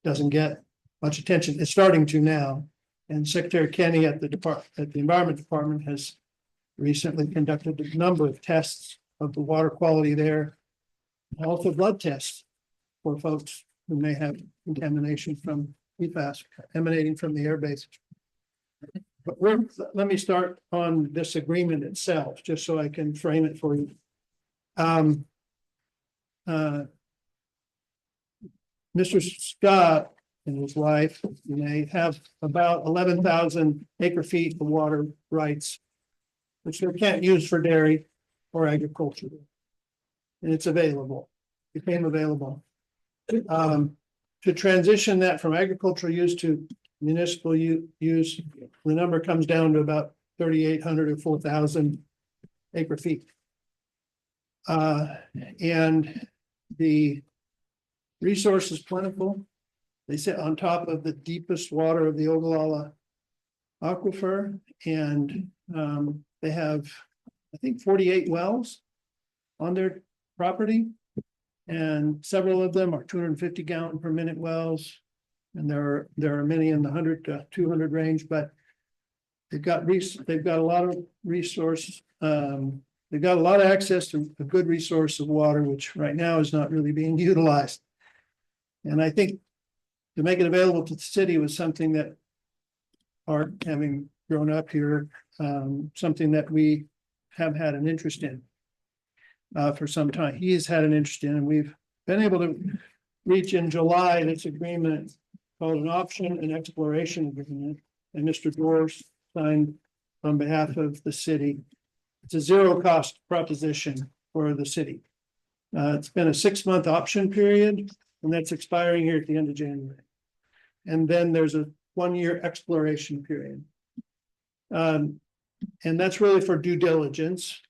doesn't get much attention. It's starting to now. And Secretary Kenny at the Environment Department has recently conducted a number of tests of the water quality there. Also blood tests for folks who may have contamination from PFAS emanating from the airbase. But let me start on this agreement itself, just so I can frame it for you. Mr. Scott and his wife, they have about 11,000 acre feet of water rights, which they can't use for dairy or agriculture. And it's available, became available. To transition that from agricultural use to municipal use, the number comes down to about 3,800 or 4,000 acre feet. And the resource is plentiful. They sit on top of the deepest water of the Ogallala aquifer, and they have, I think, 48 wells on their property. And several of them are 250 gallon per minute wells. And there are many in the 100 to 200 range, but they've got a lot of resource. They've got a lot of access to a good resource of water, which right now is not really being utilized. And I think to make it available to the city was something that Art, having grown up here, something that we have had an interest in for some time. He has had an interest in, and we've been able to reach in July this agreement called an option and exploration agreement. And Mr. Dors signed on behalf of the city. It's a zero cost proposition for the city. It's been a 6-month option period, and that's expiring here at the end of January. And then there's a 1-year exploration period. And that's really for due diligence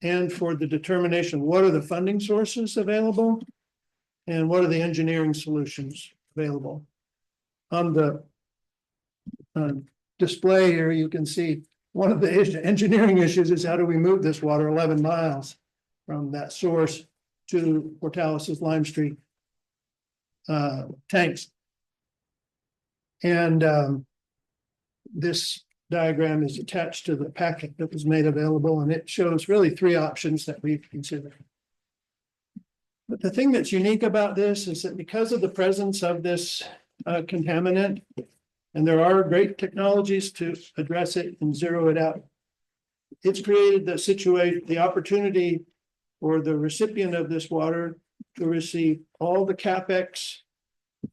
and for the determination, what are the funding sources available? And what are the engineering solutions available? On the display here, you can see one of the engineering issues is how do we move this water 11 miles from that source to Portalis's Lime Street tanks. And this diagram is attached to the packet that was made available, and it shows really 3 options that we've considered. But the thing that's unique about this is that because of the presence of this contaminant, and there are great technologies to address it and zero it out, it's created the situation, the opportunity for the recipient of this water to receive all the CapEx,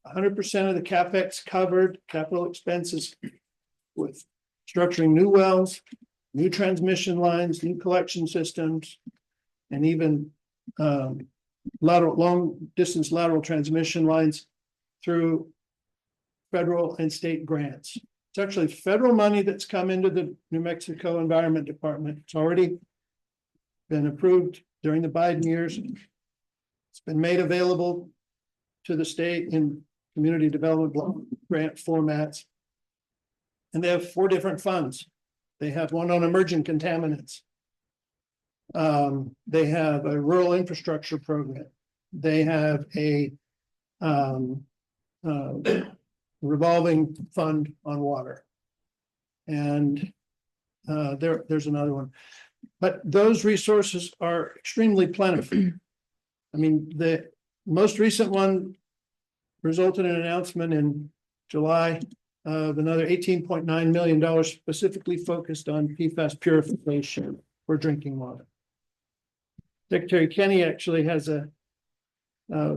100% of the CapEx covered, capital expenses, with structuring new wells, new transmission lines, new collection systems, and even long distance lateral transmission lines through federal and state grants. It's actually federal money that's come into the New Mexico Environment Department. It's already been approved during the Biden years. It's been made available to the state in community development block grant formats. And they have 4 different funds. They have one on emerging contaminants. They have a rural infrastructure program. They have a revolving fund on water. And there's another one. But those resources are extremely plentiful. I mean, the most recent one resulted in an announcement in July of another $18.9 million specifically focused on PFAS purification for drinking water. Secretary Kenny actually has a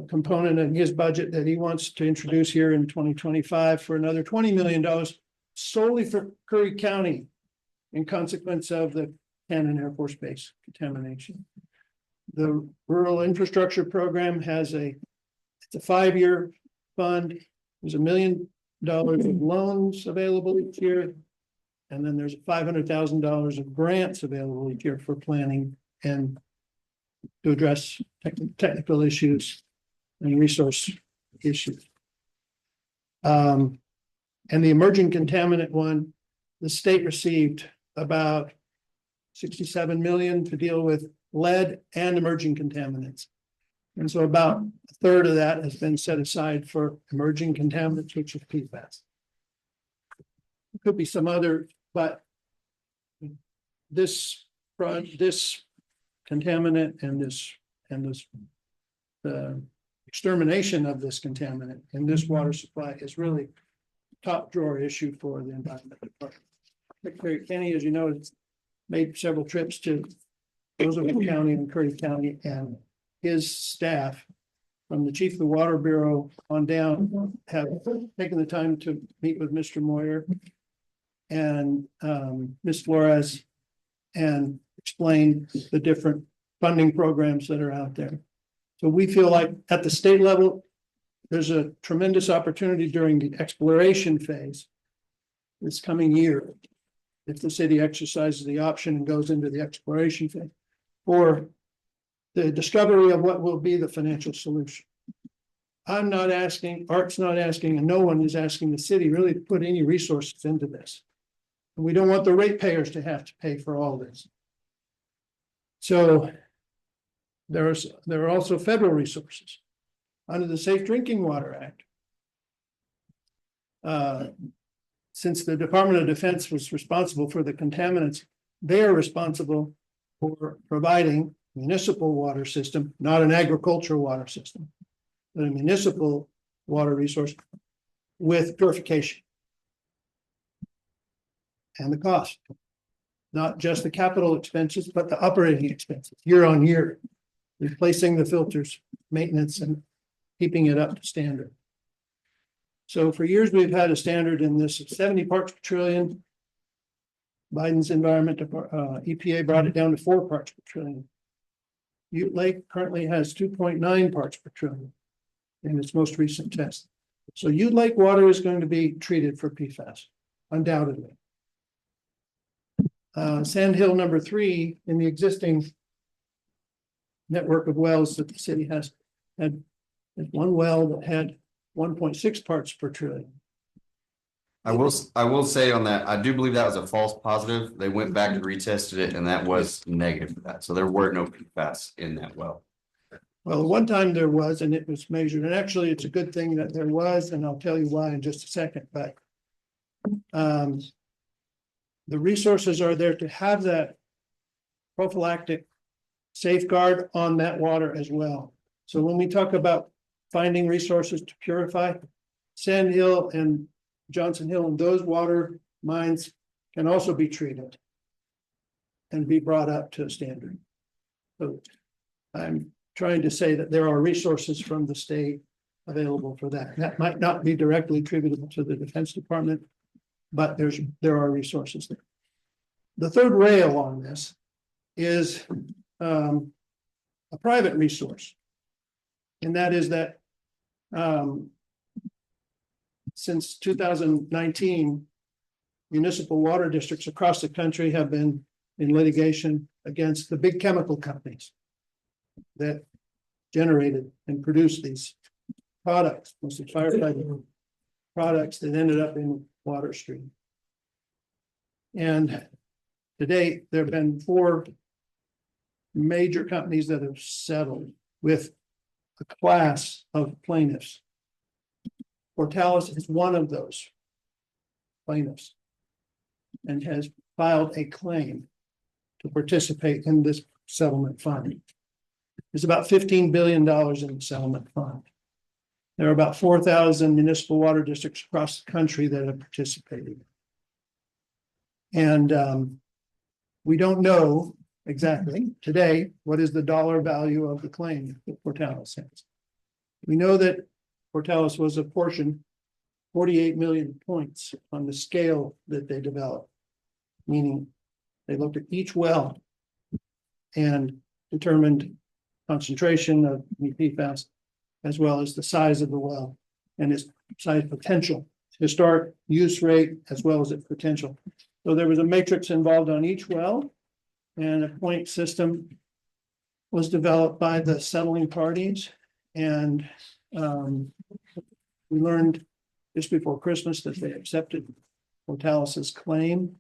component in his budget that he wants to introduce here in 2025 for another $20 million solely for Curry County in consequence of the Cannon Air Force Base contamination. The Rural Infrastructure Program has it's a 5-year fund. There's $1 million of loans available each year. And then there's $500,000 of grants available each year for planning and to address technical issues and resource issues. And the emerging contaminant one, the state received about $67 million to deal with lead and emerging contaminants. And so about 1/3 of that has been set aside for emerging contaminants, which is PFAS. It could be some other, but this contaminant and the extermination of this contaminant in this water supply is really top drawer issue for the environment department. Secretary Kenny, as you know, has made several trips to Roosevelt County and Curry County, and his staff from the chief of the Water Bureau on down have taken the time to meet with Mr. Moyer and Ms. Flores and explain the different funding programs that are out there. So we feel like at the state level, there's a tremendous opportunity during the exploration phase this coming year, if the city exercises the option and goes into the exploration phase, for the discovery of what will be the financial solution. I'm not asking, Art's not asking, and no one is asking the city really to put any resources into this. And we don't want the ratepayers to have to pay for all this. So there are also federal resources under the Safe Drinking Water Act. Since the Department of Defense was responsible for the contaminants, they are responsible for providing municipal water system, not an agricultural water system, but a municipal water resource with purification. And the cost, not just the capital expenses, but the operating expenses year on year, replacing the filters, maintenance, and keeping it up to standard. So for years, we've had a standard in this 70 parts per trillion. Biden's EPA brought it down to 4 parts per trillion. Ute Lake currently has 2.9 parts per trillion in its most recent test. So Ute Lake water is going to be treated for PFAS, undoubtedly. Sand Hill number 3 in the existing network of wells that the city has had one well that had 1.6 parts per trillion. I will say on that, I do believe that was a false positive. They went back and retested it and that was negative for that. So there were no PFAS in that well. Well, one time there was, and it was measured, and actually it's a good thing that there was, and I'll tell you why in just a second, but the resources are there to have that prophylactic safeguard on that water as well. So when we talk about finding resources to purify, Sand Hill and Johnson Hill and those water mines can also be treated and be brought up to a standard. So I'm trying to say that there are resources from the state available for that. That might not be directly attributable to the Defense Department, but there are resources there. The third rail on this is a private resource. And that is that since 2019, municipal water districts across the country have been in litigation against the big chemical companies that generated and produced these products, mostly firefighting products that ended up in water stream. And to date, there have been 4 major companies that have settled with a class of plaintiffs. Portales is one of those plaintiffs and has filed a claim to participate in this settlement fund. There's about $15 billion in the settlement fund. There are about 4,000 municipal water districts across the country that have participated. And we don't know exactly today what is the dollar value of the claim that Portales has. We know that Portales was apportioned 48 million points on the scale that they developed, meaning they looked at each well and determined concentration of PFAS as well as the size of the well and its size potential, historic use rate, as well as its potential. So there was a matrix involved on each well, and a point system was developed by the settling parties. And we learned just before Christmas that they accepted Portales's claim,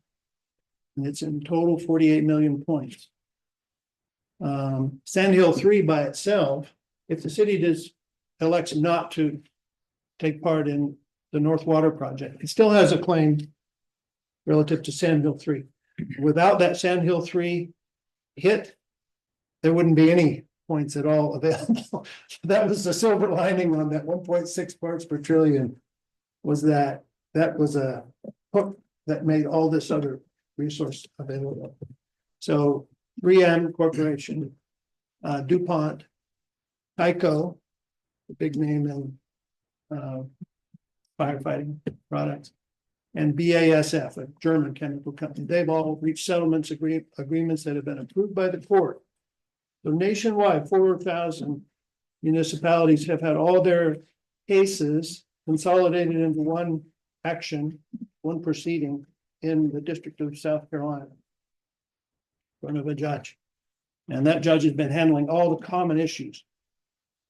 and it's in total 48 million points. Sand Hill 3 by itself, if the city elects not to take part in the North Water Project, it still has a claim relative to Sand Hill 3. Without that Sand Hill 3 hit, there wouldn't be any points at all available. That was the silver lining on that 1.6 parts per trillion, was that was a hook that made all this other resource available. So 3M Corporation, DuPont, Tyco, the big name in firefighting products, and BASF, a German chemical company. They've all reached settlements agreements that have been approved by the court. So nationwide, 4,000 municipalities have had all their cases consolidated into one action, one proceeding in the District of South Carolina in front of a judge. And that judge has been handling all the common issues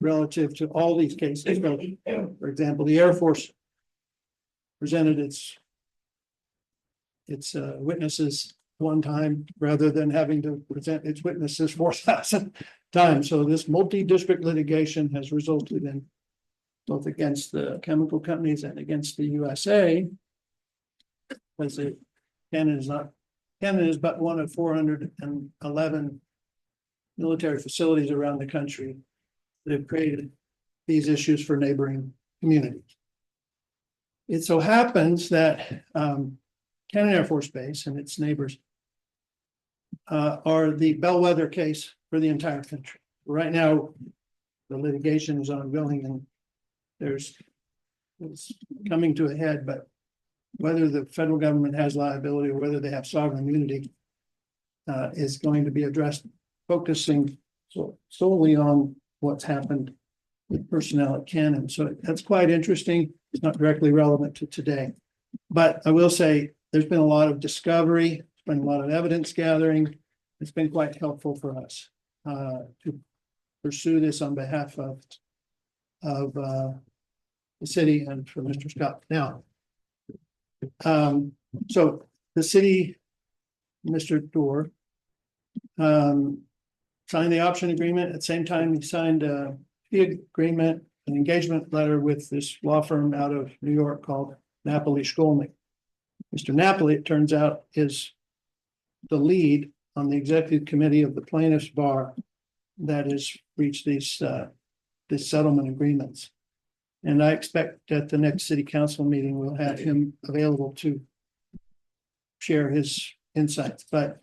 relative to all these cases. For example, the Air Force presented its witnesses one time rather than having to present its witnesses 4,000 times. So this multi-district litigation has resulted in both against the chemical companies and against the USA. Because Canada is but one of 411 military facilities around the country that have created these issues for neighboring communities. It so happens that Cannon Air Force Base and its neighbors are the bellwether case for the entire country. Right now, the litigation is ongoing and it's coming to a head, but whether the federal government has liability or whether they have sovereign immunity is going to be addressed, focusing solely on what's happened with personnel at Cannon. So that's quite interesting. It's not directly relevant to today. But I will say there's been a lot of discovery, there's been a lot of evidence gathering. It's been quite helpful for us to pursue this on behalf of the city and for Mr. Scott. Now, so the city, Mr. Dorr, signed the option agreement. At the same time, he signed a fee agreement, an engagement letter with this law firm out of New York called Napoli Shkolnik. Mr. Napoli, it turns out, is the lead on the executive committee of the plaintiffs' bar that has reached these settlement agreements. And I expect at the next city council meeting, we'll have him available to share his insights. But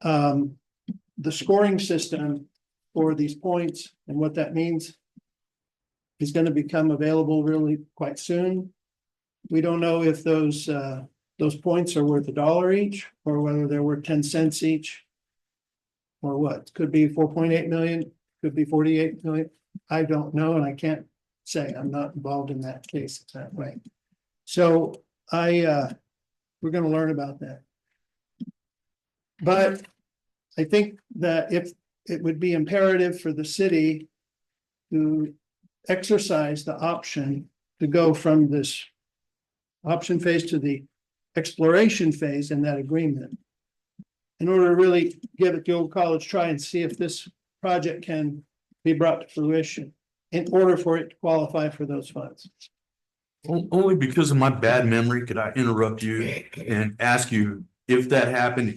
the scoring system for these points and what that means is going to become available really quite soon. We don't know if those points are worth $1 each or whether they're worth 10 cents each or what. Could be 4.8 million, could be 48 million. I don't know, and I can't say. I'm not involved in that case that way. So we're going to learn about that. But I think that if it would be imperative for the city to exercise the option to go from this option phase to the exploration phase in that agreement, in order to really give it the old college try and see if this project can be brought to fruition in order for it to qualify for those funds. Only because of my bad memory, could I interrupt you and ask you if that happened,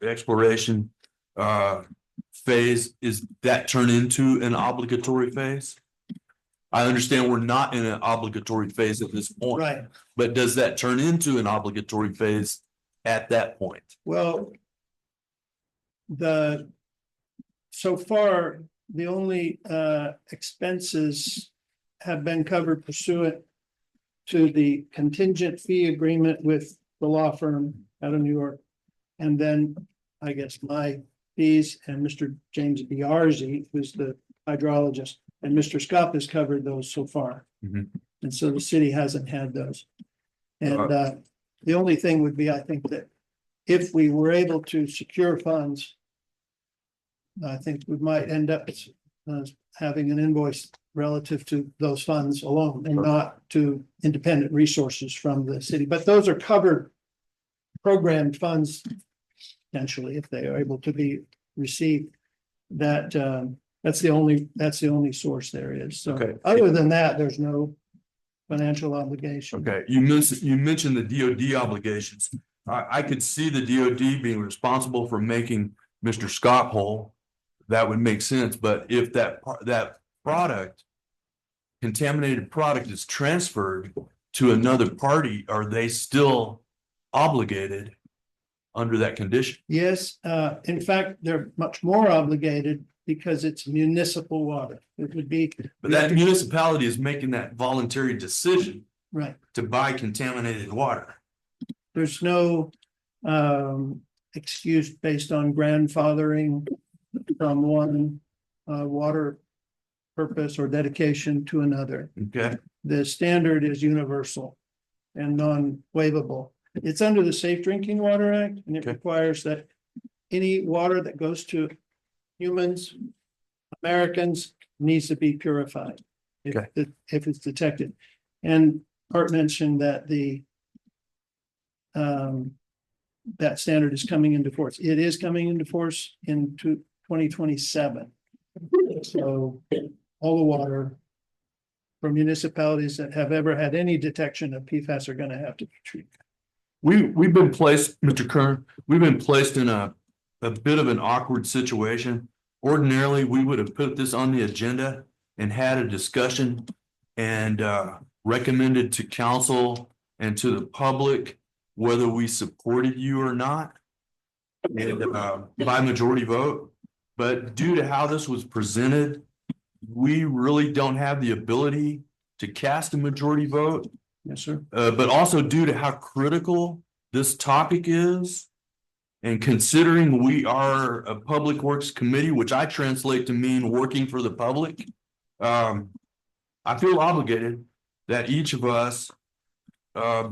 exploration phase, is that turn into an obligatory phase? I understand we're not in an obligatory phase at this point. Right. But does that turn into an obligatory phase at that point? Well, so far, the only expenses have been covered pursuant to the contingent fee agreement with the law firm out of New York. And then I guess my fees and Mr. James Biarzi, who's the hydrologist, and Mr. Scott has covered those so far. Mhm. And so the city hasn't had those. And the only thing would be, I think, that if we were able to secure funds, I think we might end up having an invoice relative to those funds alone and not to independent resources from the city. But those are covered programmed funds, potentially, if they are able to be received. That's the only source there is. So Okay. other than that, there's no financial obligation. Okay, you mentioned the DoD obligations. I could see the DoD being responsible for making Mr. Scott whole. That would make sense, but if that product, contaminated product, is transferred to another party, are they still obligated under that condition? Yes, in fact, they're much more obligated because it's municipal water. It would be. But that municipality is making that voluntary decision Right. to buy contaminated water. There's no excuse based on grandfathering from one water purpose or dedication to another. Okay, The standard is universal and non-waivable. It's under the Safe Drinking Water Act, and it Okay. requires that any water that goes to humans, Americans, needs to be purified if it's detected. And Art mentioned that that standard is coming into force. It is coming into force in 2027. So all the water from municipalities that have ever had any detection of PFAS are gonna have to be treated. We've been placed, Mr. Kern, we've been placed in a bit of an awkward situation. Ordinarily, we would have put this on the agenda and had a discussion and recommended to council and to the public whether we supported you or not. And by majority vote, but due to how this was presented, we really don't have the ability to cast a majority vote. Yes, sir. But also due to how critical this topic is. And considering we are a Public Works Committee, which I translate to mean working for the public. I feel obligated that each of us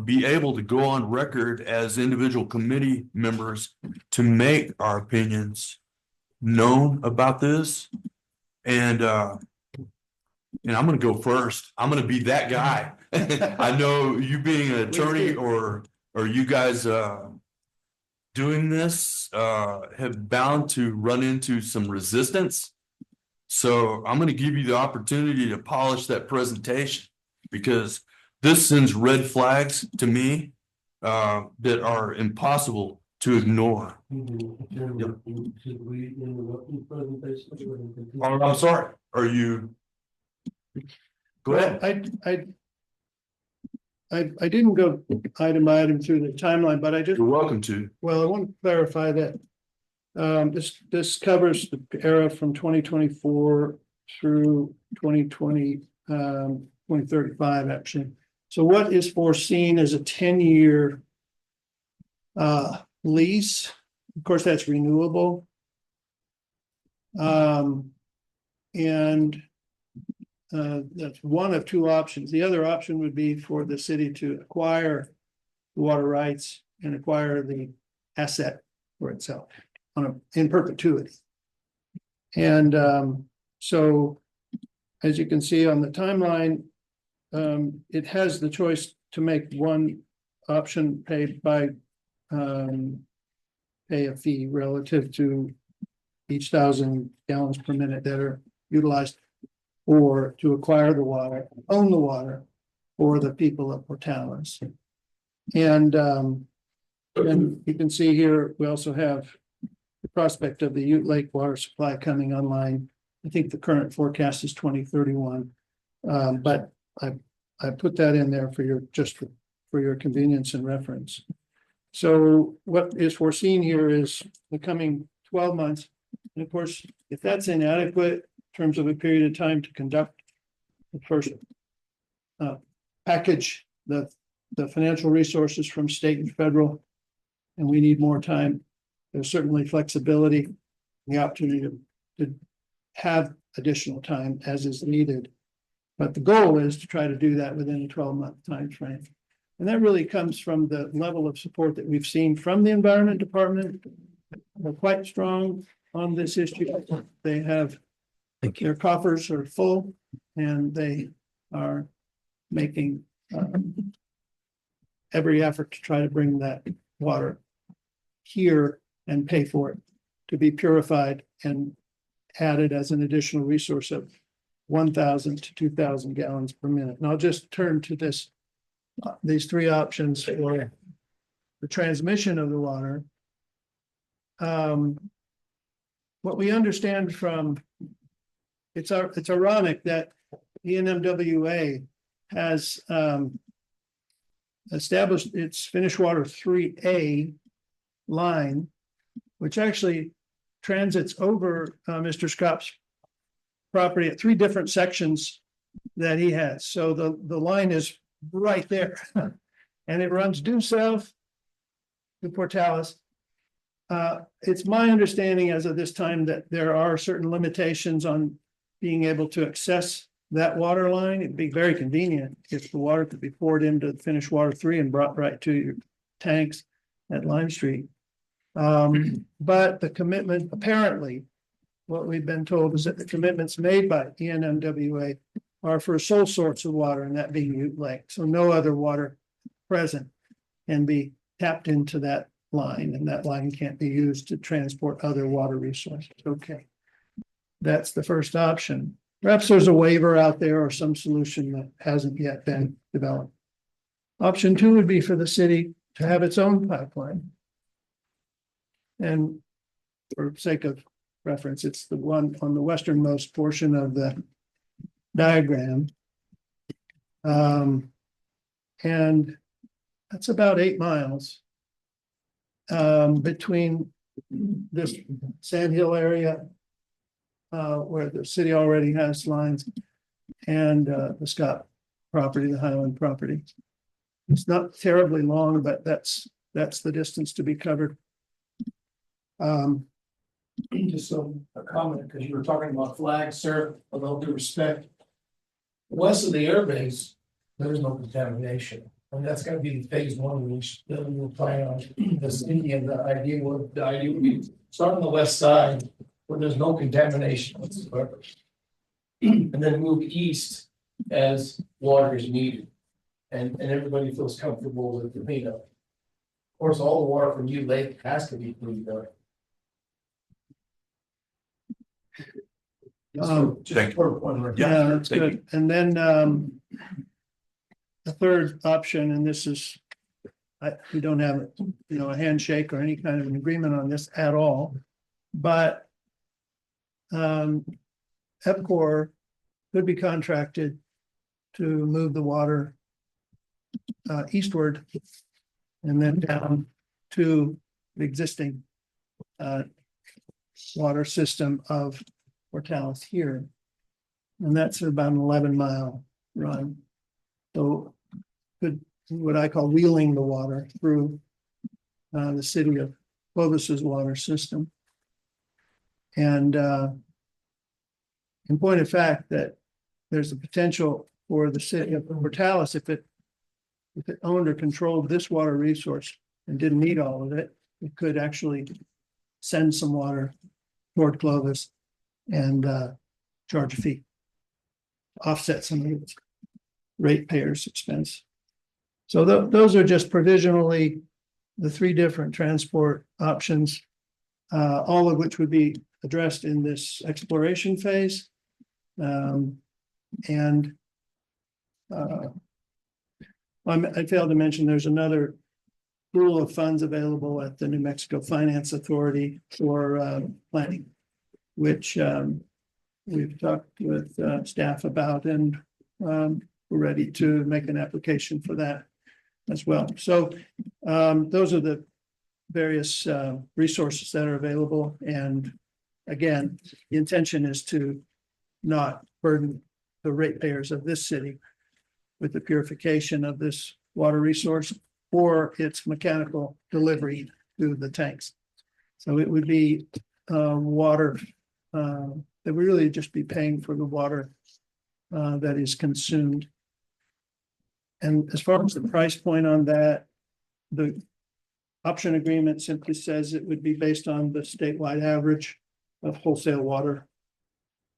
be able to go on record as individual committee members to make our opinions known about this. And I'm gonna go first. I'm gonna be that guy. I know you being an attorney or you guys doing this have bound to run into some resistance. So I'm gonna give you the opportunity to polish that presentation because this sends red flags to me that are impossible to ignore. Should we interrupt the presentation? Oh, I'm sorry. Are you? Go ahead. I didn't go item by item through the timeline, but I just, You're welcome to. well, I want to clarify that. This covers the era from 2024 through 2035, actually. So what is foreseen as a 10-year lease? Of course, that's renewable. That's one of two options. The other option would be for the city to acquire the water rights and acquire the asset for itself in perpetuity. And so as you can see on the timeline, it has the choice to make one option paid by pay a fee relative to each 1,000 gallons per minute that are utilized, or to acquire the water, own the water for the people of Portales. And then you can see here, we also have the prospect of the Ute Lake water supply coming online. I think the current forecast is 2031. But I put that in there for your, just for your convenience and reference. So what is foreseen here is the coming 12 months. And of course, if that's inadequate in terms of a period of time to conduct the first package, the financial resources from state and federal, and we need more time, there's certainly flexibility, the opportunity to have additional time as is needed. But the goal is to try to do that within a 12-month time frame. And that really comes from the level of support that we've seen from the Environment Department. They're quite strong on this issue. They have, their coffers are full and they are making every effort to try to bring that water here and pay for it to be purified and added as an additional resource of 1,000 to 2,000 gallons per minute. And I'll just turn to this, these three options for the transmission of the water. What we understand from, it's ironic that ENMWA has established its Finished Water 3A line, which actually transits over Mr. Scott's property at three different sections that he has. So the line is right there and it runs due south to Portales. It's my understanding as of this time that there are certain limitations on being able to access that water line. It'd be very convenient if the water could be poured into Finished Water 3 and brought right to your tanks at Lime Street. But the commitment, apparently, what we've been told is that the commitments made by ENMWA are for sole source of water, and that being Ute Lake. So no other water present can be tapped into that line, and that line can't be used to transport other water resources. Okay. That's the first option. Perhaps there's a waiver out there or some solution that hasn't yet been developed. Option two would be for the city to have its own pipeline. And for sake of reference, it's the one on the westernmost portion of the diagram. And that's about 8 miles between this Sand Hill area where the city already has lines and the Scott property, the Highland property. It's not terribly long, but that's the distance to be covered. Just a comment, because you were talking about flags, sir, with all due respect. West of the airbase, there is no contamination, and that's gonna be phase one, which we'll plan on this Indian, the idea would be start on the west side where there's no contamination whatsoever. And then move east as water is needed. And everybody feels comfortable with the cleanup. Of course, all the water from U Lake has to be cleaned up. Thank you. Yeah, that's good. And then the third option, and this is, we don't have, a handshake or any kind of an agreement on this at all, but EPCOR could be contracted to move the water eastward and then down to the existing water system of Portales here. And that's about an 11-mile run. So could what I call wheeling the water through the city of Clovis's water system. And in point of fact that there's a potential for the city of Portales, if it owned or controlled this water resource and didn't need all of it, it could actually send some water toward Clovis and charge a fee, offset some of its ratepayers' expense. So those are just provisionally the three different transport options, all of which would be addressed in this exploration phase. I failed to mention there's another pool of funds available at the New Mexico Finance Authority for planning, which we've talked with staff about, and we're ready to make an application for that as well. So those are the various resources that are available. And again, the intention is to not burden the ratepayers of this city with the purification of this water resource or its mechanical delivery to the tanks. So it would be water that we really just be paying for the water that is consumed. And as far as the price point on that, the option agreement simply says it would be based on the statewide average of wholesale water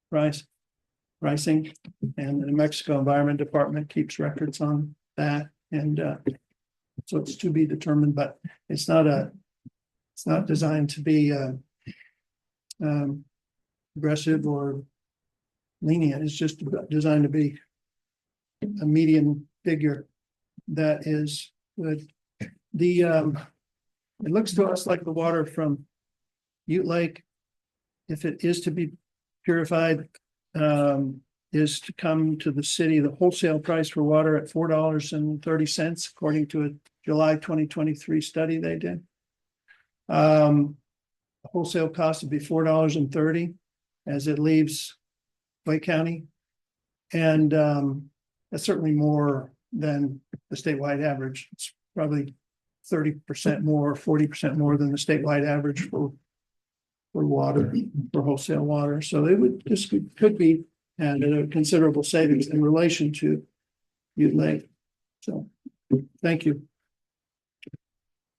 pricing, and the New Mexico Environment Department keeps records on that, and so it's to be determined, but it's not designed to be aggressive or lenient. It's just designed to be a median figure that is good. It looks to us like the water from Ute Lake, if it is to be purified, is to come to the city, the wholesale price for water at $4.30, according to a July 2023 study they did. Wholesale cost would be $4.30 as it leaves Wake County. And that's certainly more than the statewide average. It's probably 30% more, 40% more than the statewide average for water, for wholesale water. So it would just could be at a considerable savings in relation to Ute Lake. So thank you.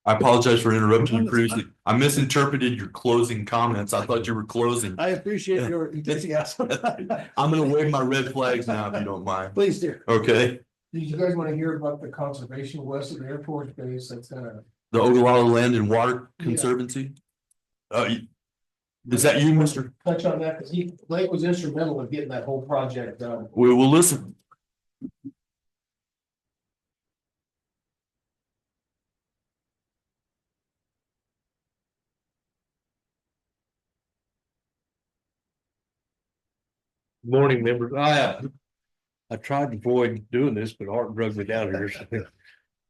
I apologize for interrupting you previously. I misinterpreted your closing comments. I thought you were closing. I appreciate your enthusiasm. I'm gonna wave my red flags now if you don't mind. Please do. Okay. Did you guys want to hear about the conservation west of the Air Force Base that's gonna The Ogallala Land and Water Conservancy? Is that you, Mr.? Touch on that, because Blake was instrumental in getting that whole project done. We will listen. Morning, members. I tried to avoid doing this, but Art drug me down here.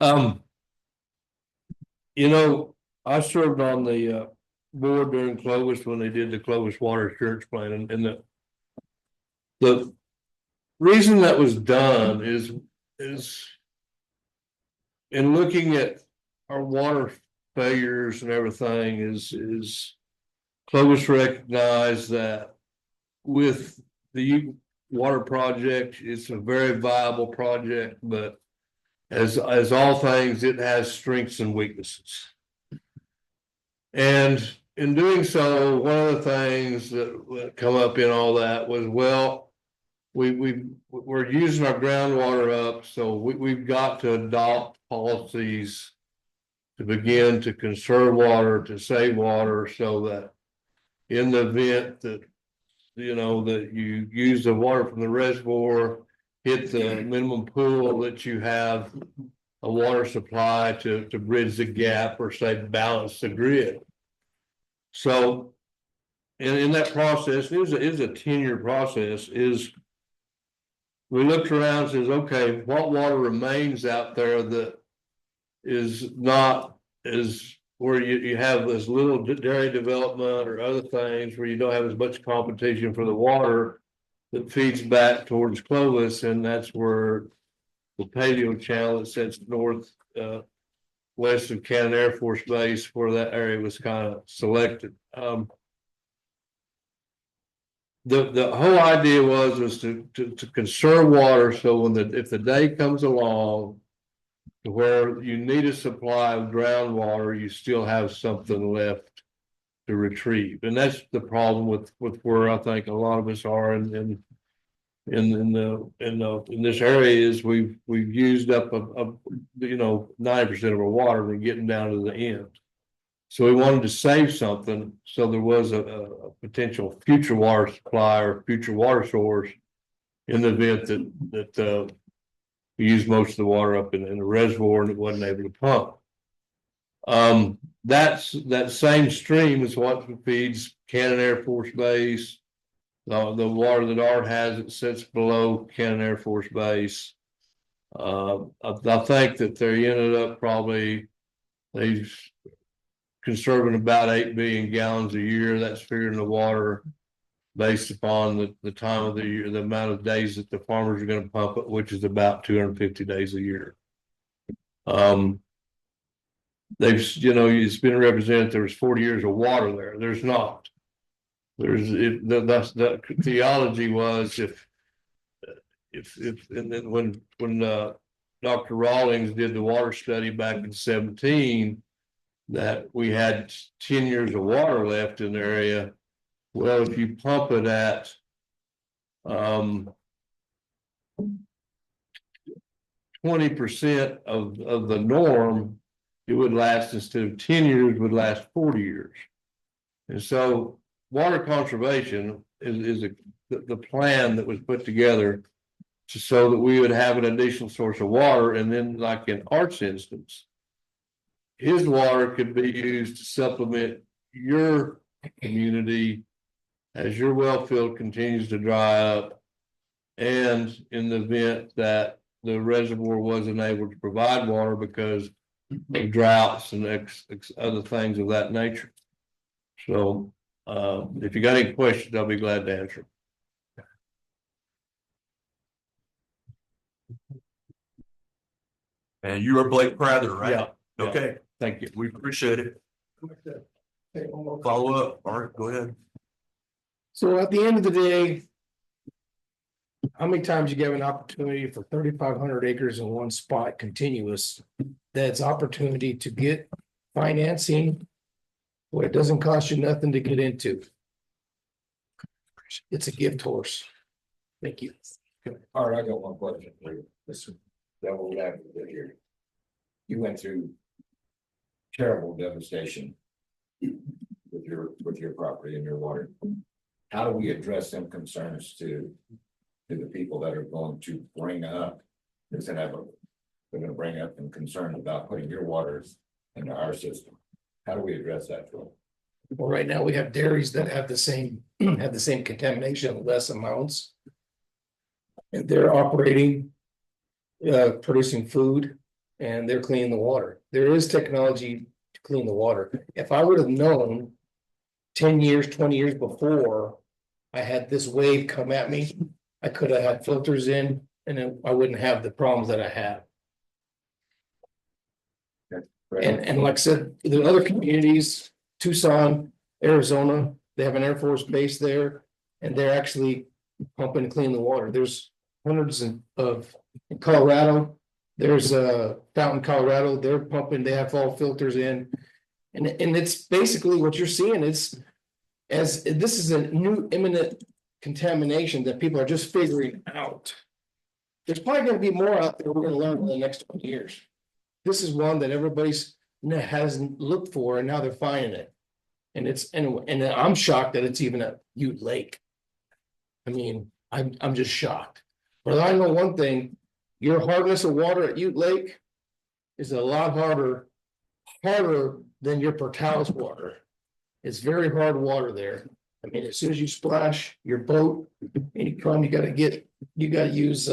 So. You know, I served on the board during Clovis when they did the Clovis Water Assurance Plan, and the reason that was done is in looking at our water failures and everything is Clovis recognized that with the water project, it's a very viable project, but as all things, it has strengths and weaknesses. And in doing so, one of the things that come up in all that was, well, we're using our groundwater up, so we've got to adopt policies to begin to conserve water, to save water, so that in the event that, you know, that you use the water from the reservoir, hit the minimum pool, that you have a water supply to bridge the gap or say balance the grid. So in that process, it was a 10-year process. Is we looked around and says, okay, what water remains out there that is not as where you have as little dairy development or other things where you don't have as much competition for the water that feeds back towards Clovis, and that's where the Paleo Channel that sits north west of Cannon Air Force Base, where that area was kind of selected. The whole idea was to conserve water, so if the day comes along where you need a supply of groundwater, you still have something left to retrieve. And that's the problem with where I think a lot of us are in this area is we've used up a 90% of our water. We're getting down to the end. So we wanted to save something, so there was a potential future water supply or future water source in the event that we used most of the water up in the reservoir and it wasn't able to pump. That same stream is what feeds Cannon Air Force Base. The water that Art has, it sits below Cannon Air Force Base. I think that they ended up they conserving about 8 billion gallons a year. That's figuring the water based upon the time of the year, the amount of days that the farmers are going to pump it, which is about 250 days a year. It's been represented there was 40 years of water there. There's not. The theology was if and then when Dr. Rawlings did the water study back in 2017, that we had 10 years of water left in the area. Well, if you pump it at 20% of the norm, it would last, instead of 10 years, would last 40 years. And so water conservation is the plan that was put together so that we would have an additional source of water. And then, like in Art's instance, his water could be used to supplement your community as your well field continues to dry up, and in the event that the reservoir wasn't able to provide water because of droughts and other things of that nature. So if you got any questions, I'll be glad to answer. And you are Blake Prather, right? Yeah. Okay. Thank you. We appreciate it. Follow up. All right, go ahead. So at the end of the day, how many times you get an opportunity for 3,500 acres in one spot continuous? That's opportunity to get financing where it doesn't cost you nothing to get into. It's a gift horse. Thank you. All right, I got one question for you. This that will have here. You went through terrible devastation with your property and your water. How do we address them concerns to the people that are going to bring up, they're gonna bring up and concerned about putting your waters into our system? How do we address that, Phil? Well, right now we have dairies that have the same, have the same contamination, less amounts. And they're operating, producing food, and they're cleaning the water. There is technology to clean the water. If I would have known 10 years, 20 years before I had this wave come at me, I could have had filters in, and then I wouldn't have the problems that I have. And like I said, there are other communities, Tucson, Arizona, they have an Air Force base there, and they're actually pumping and cleaning the water. There's hundreds of, in Colorado, there's a Fountain, Colorado, they're pumping, they have all filters in. And it's basically what you're seeing, it's as this is a new imminent contamination that people are just figuring out. There's probably gonna be more out there we're gonna learn in the next 20 years. This is one that everybody's hasn't looked for, and now they're finding it. And it's, and I'm shocked that it's even at Ute Lake. I mean, I'm just shocked. But I know one thing, your hardness of water at Ute Lake is a lot harder than your Portales water. It's very hard water there. I mean, as soon as you splash your boat, anytime you gotta use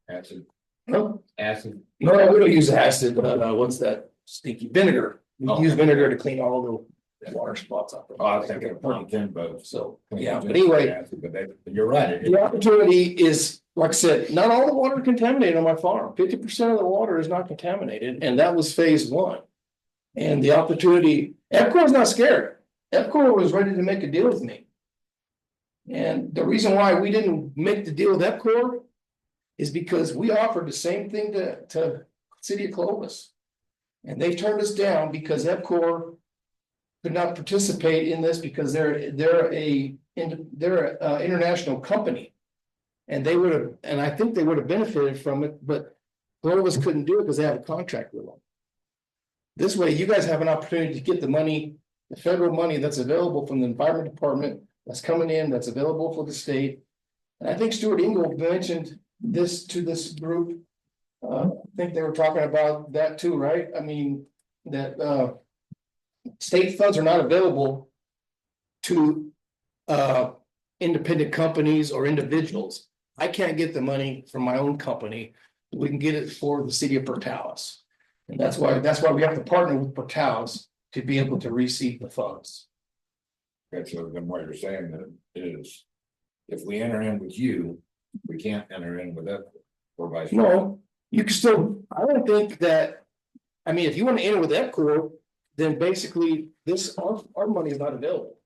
Acid. no, Acid. no, we don't use acid, what's that stinky vinegar? We use vinegar to clean all the water spots up. Oh, I was thinking of putting 10 boats. So, yeah, but anyway, But you're right. the opportunity is, like I said, not all the water contaminated on my farm. 50% of the water is not contaminated, and that was phase one. And the opportunity, EPCOR is not scared. EPCOR was ready to make a deal with me. And the reason why we didn't make the deal with EPCOR is because we offered the same thing to City of Clovis. And they turned us down because EPCOR could not participate in this because they're an international company. And they would have, and I think they would have benefited from it, but Clovis couldn't do it because they have a contract with them. This way, you guys have an opportunity to get the money, the federal money that's available from the Environment Department, that's coming in, that's available for the state. And I think Stuart Ingle mentioned this to this group. I think they were talking about that too, right? I mean, that state funds are not available to independent companies or individuals. I can't get the money from my own company. We can get it for the city of Portales. And that's why we have to partner with Portales to be able to receive the funds. Okay, so then what you're saying that is, if we enter in with you, we can't enter in with that or vice versa. No, you can still, I don't think that, I mean, if you want to enter with EPCOR, then basically this, our money is not available.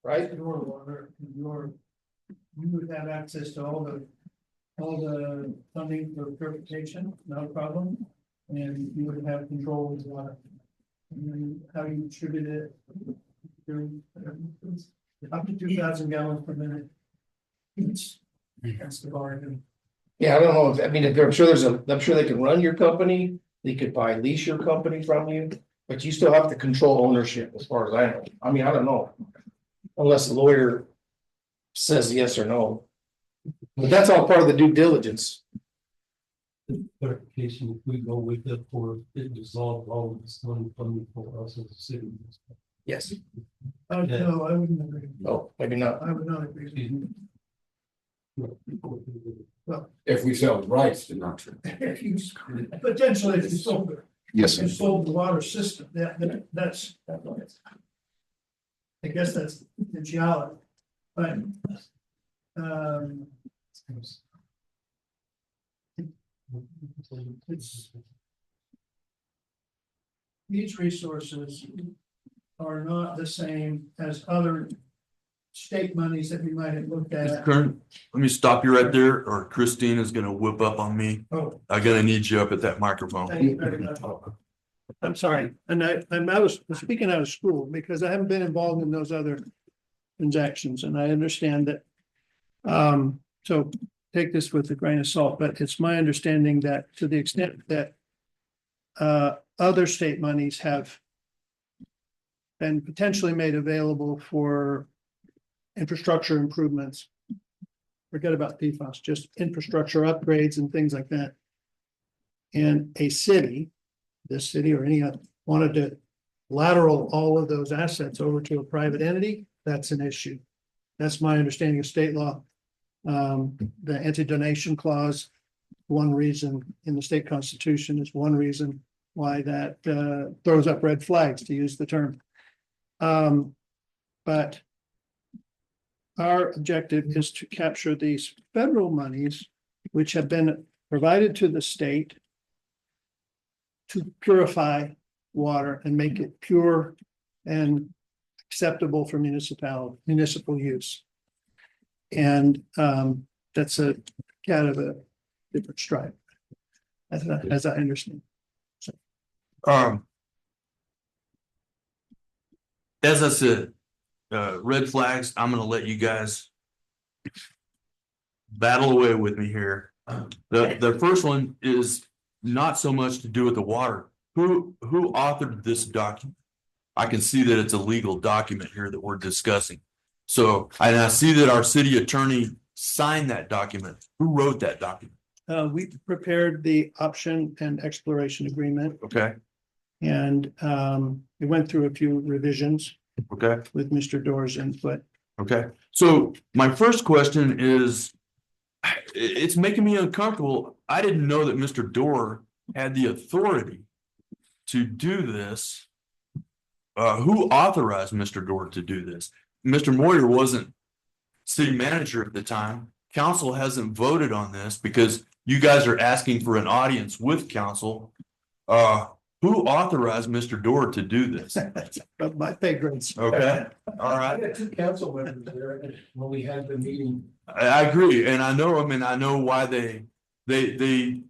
Right? Your water, you would have access to all the funding for purification, no problem. And you would have control of water. And then how you distribute it. Up to 2,000 gallons per minute. That's the bargain. Yeah, I don't know, I mean, I'm sure I'm sure they can run your company, they could lease your company from you, but you still have to control ownership as far as I know. I mean, I don't know. Unless the lawyer says yes or no. But that's all part of the due diligence. Clarification, if we go with it for it dissolve all of this money funding for us as a city. Yes. No, I wouldn't agree. Oh, maybe not. I would not agree. If we sell the rights to not true. Potentially, if you sold it. Yes, sir. You sold the water system, that's. I guess that's the geology, but. It's. These resources are not the same as other state monies that we might have looked at. Kern, let me stop you right there, or Christine is gonna whip up on me. Oh. I'm gonna need you up at that microphone. Thank you very much. I'm sorry, and I'm speaking out of school because I haven't been involved in those other transactions, and I understand that. So take this with a grain of salt, but it's my understanding that to the extent that other state monies have been potentially made available for infrastructure improvements. Forget about PFAS, just infrastructure upgrades and things like that. And a city, this city or any other, wanted to lateral all of those assets over to a private entity, that's an issue. That's my understanding of state law. The anti-donation clause, one reason in the state constitution is one reason why that throws up red flags, to use the term. But our objective is to capture these federal monies, which have been provided to the state to purify water and make it pure and acceptable for municipal use. And that's a kind of a different stripe, as I understand. As I said, red flags, I'm gonna let you guys battle away with me here. The first one is not so much to do with the water. Who authored this document? I can see that it's a legal document here that we're discussing. So, and I see that our city attorney signed that document. Who wrote that document? We prepared the option and exploration agreement, Okay, and we went through a few revisions okay. with Mr. Doerr's input. Okay, so my first question is, it's making me uncomfortable. I didn't know that Mr. Doerr had the authority to do this. Who authorized Mr. Doerr to do this? Mr. Moyer wasn't city manager at the time. Council hasn't voted on this because you guys are asking for an audience with council. Who authorized Mr. Doerr to do this? But my pay grades. Okay, all I right. had two council members there when we had the meeting. I agree, and I know, I know why they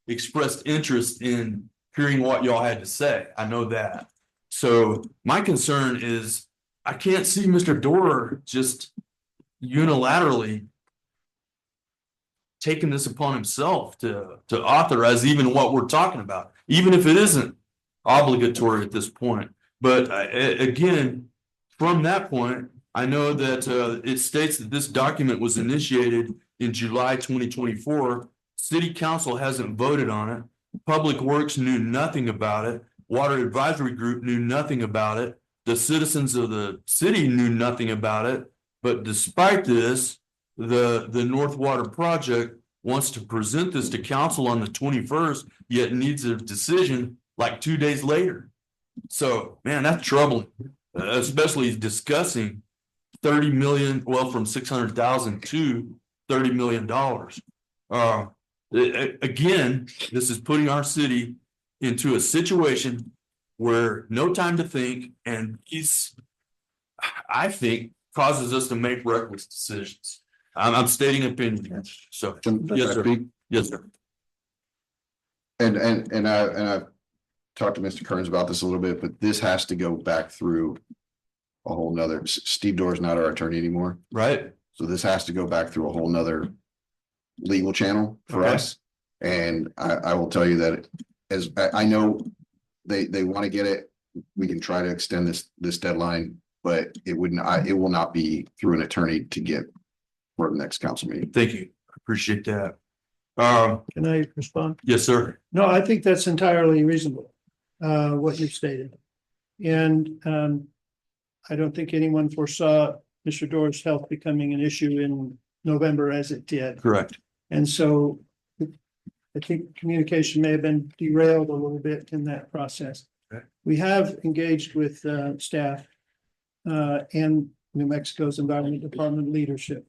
expressed interest in hearing what y'all had to say. I know that. So my concern is I can't see Mr. Doerr just unilaterally taking this upon himself to authorize even what we're talking about, even if it isn't obligatory at this point. But again, from that point, I know that it states that this document was initiated in July 2024. City Council hasn't voted on it. Public Works knew nothing about it. Water Advisory Group knew nothing about it. The citizens of the city knew nothing about it. But despite this, the North Water Project wants to present this to council on the 21st, yet needs a decision like 2 days later. So, man, that's troubling, especially discussing 30 million, well, from 600,000 to $30 million. Again, this is putting our city into a situation where no time to think, and I think, causes us to make reckless decisions. I'm stating opinion. So, yes, sir. Yes, sir. And I've talked to Mr. Kearns about this a little bit, but this has to go back through a whole nother, Steve Doerr's not our attorney anymore. Right. So this has to go back through a whole nother legal channel for Okay. us. And I will tell you that as I know they want to get it, we can try to extend this deadline, but it will not be through an attorney to get for the next council meeting. Thank you. Appreciate that. Can I respond? Yes, sir. No, I think that's entirely reasonable, what you've stated. And I don't think anyone foresaw Mr. Doerr's health becoming an issue in November as it did. Correct. And so I think communication may have been derailed a little bit in that process. Okay. We have engaged with staff and New Mexico's Environment Department leadership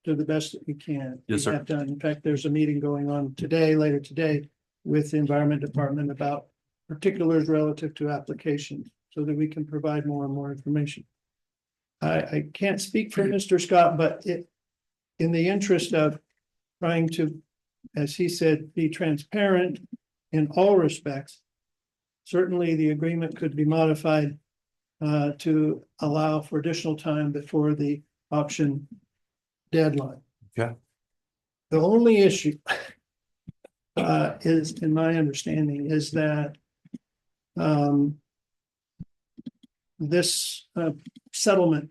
to the best that we can. Yes, sir. We have done. In fact, there's a meeting going on later today with the Environment Department about particulars relative to applications so that we can provide more and more information. I can't speak for Mr. Scott, but in the interest of trying to, as he said, be transparent in all respects, certainly the agreement could be modified to allow for additional time before the option deadline. Okay. The only issue is, in my understanding, is that this settlement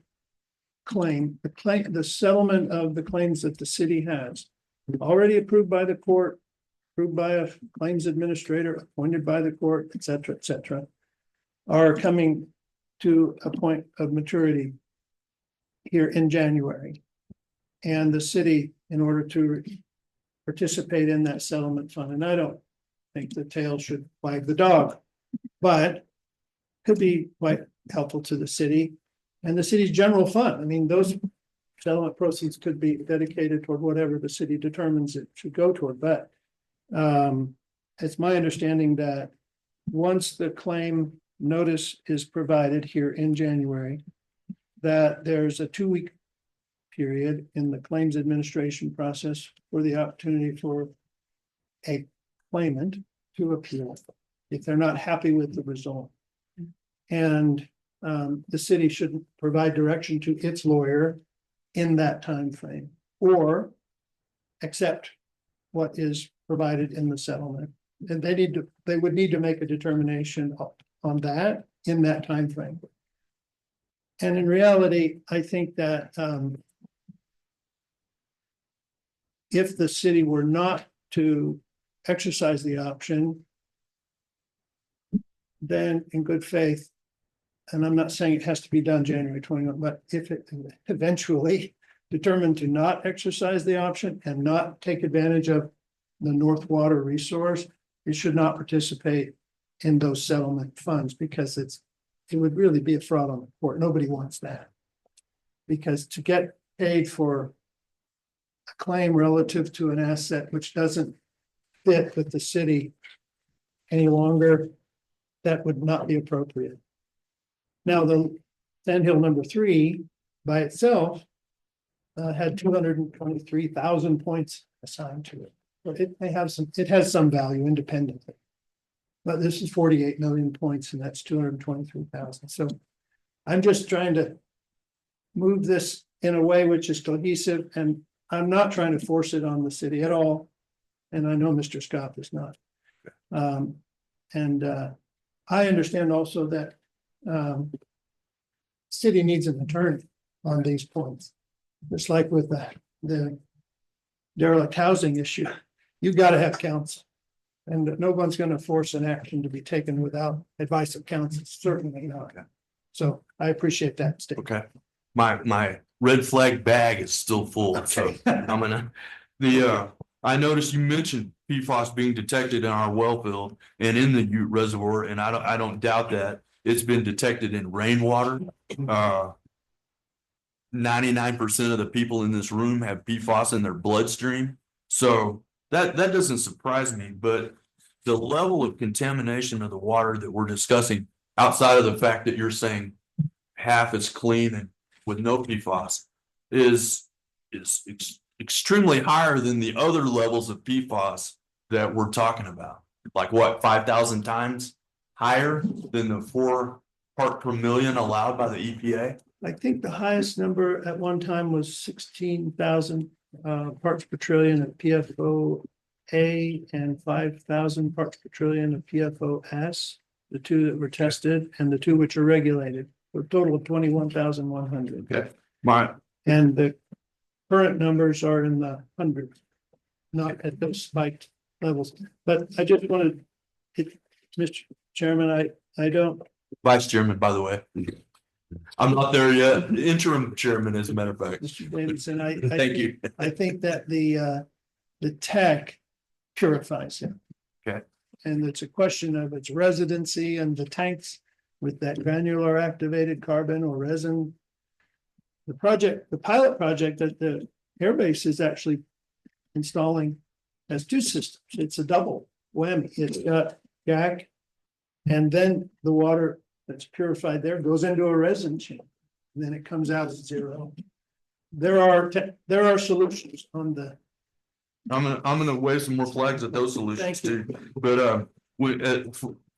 claim, the settlement of the claims that the city has already approved by the court, approved by a claims administrator, appointed by the court, et cetera, are coming to a point of maturity here in January. And the city, in order to participate in that settlement fund, and I don't think the tail should wag the dog, but could be quite helpful to the city and the city's general fund. I mean, those settlement proceeds could be dedicated toward whatever the city determines it should go toward, but it's my understanding that once the claim notice is provided here in January, that there's a 2-week period in the claims administration process for the opportunity for a claimant to appeal if they're not happy with the result. And the city should provide direction to its lawyer in that time frame, or accept what is provided in the settlement. And they would need to make a determination on that in that time frame. And in reality, I think that if the city were not to exercise the option, then in good faith, and I'm not saying it has to be done January 21, but if it eventually determined to not exercise the option and not take advantage of the North Water resource, it should not participate in those settlement funds, because it would really be a fraud on the court. Nobody wants that. Because to get paid for a claim relative to an asset which doesn't fit with the city any longer, that would not be appropriate. Now, the Sandhill number 3 by itself had 223,000 points assigned to it. But it has some value independently. But this is 48 million points, and that's 223,000. So I'm just trying to move this in a way which is cohesive, and I'm not trying to force it on the city at all. And I know Mr. Scott is not. I understand also that city needs an attorney on these points. Just like with the derelict housing issue, you've got to have counsel. And no one's going to force an action to be taken without advice of counsel, certainly not. So I appreciate that statement. Okay. My red flag bag is still full, so I'm gonna, I noticed you mentioned PFAS being detected in our well field and in the Ute Reservoir, and I don't doubt that. It's been detected in rainwater. 99% of the people in this room have PFAS in their bloodstream. So that doesn't surprise me, but the level of contamination of the water that we're discussing, outside of the fact that you're saying half is clean and with no PFAS, is extremely higher than the other levels of PFAS that we're talking about. Like what, 5,000 times higher than the 4 part per million allowed by the EPA? I think the highest number at one time was 16,000 parts per trillion of PFOA and 5,000 parts per trillion of PFOS, the 2 that were tested and the 2 which are regulated, for a total of 21,100. Okay. And the current numbers are in the hundreds, not at those spiked levels. But I just wanted, Mr. Chairman, I don't. Vice Chairman, by the way. I'm not there yet. Interim chairman, as a matter of fact. Mr. Davidson, Thank you. I think that the tech purifies it. Okay. And it's a question of its residency and the tanks with that granular activated carbon or resin. The pilot project that the airbase is actually installing has 2 systems. It's a double whammy. It's got GAC, and then the water that's purified there goes into a resin chamber. And then it comes out at 0. There are solutions on the. I'm gonna wave some more flags at those solutions Thank you. too. But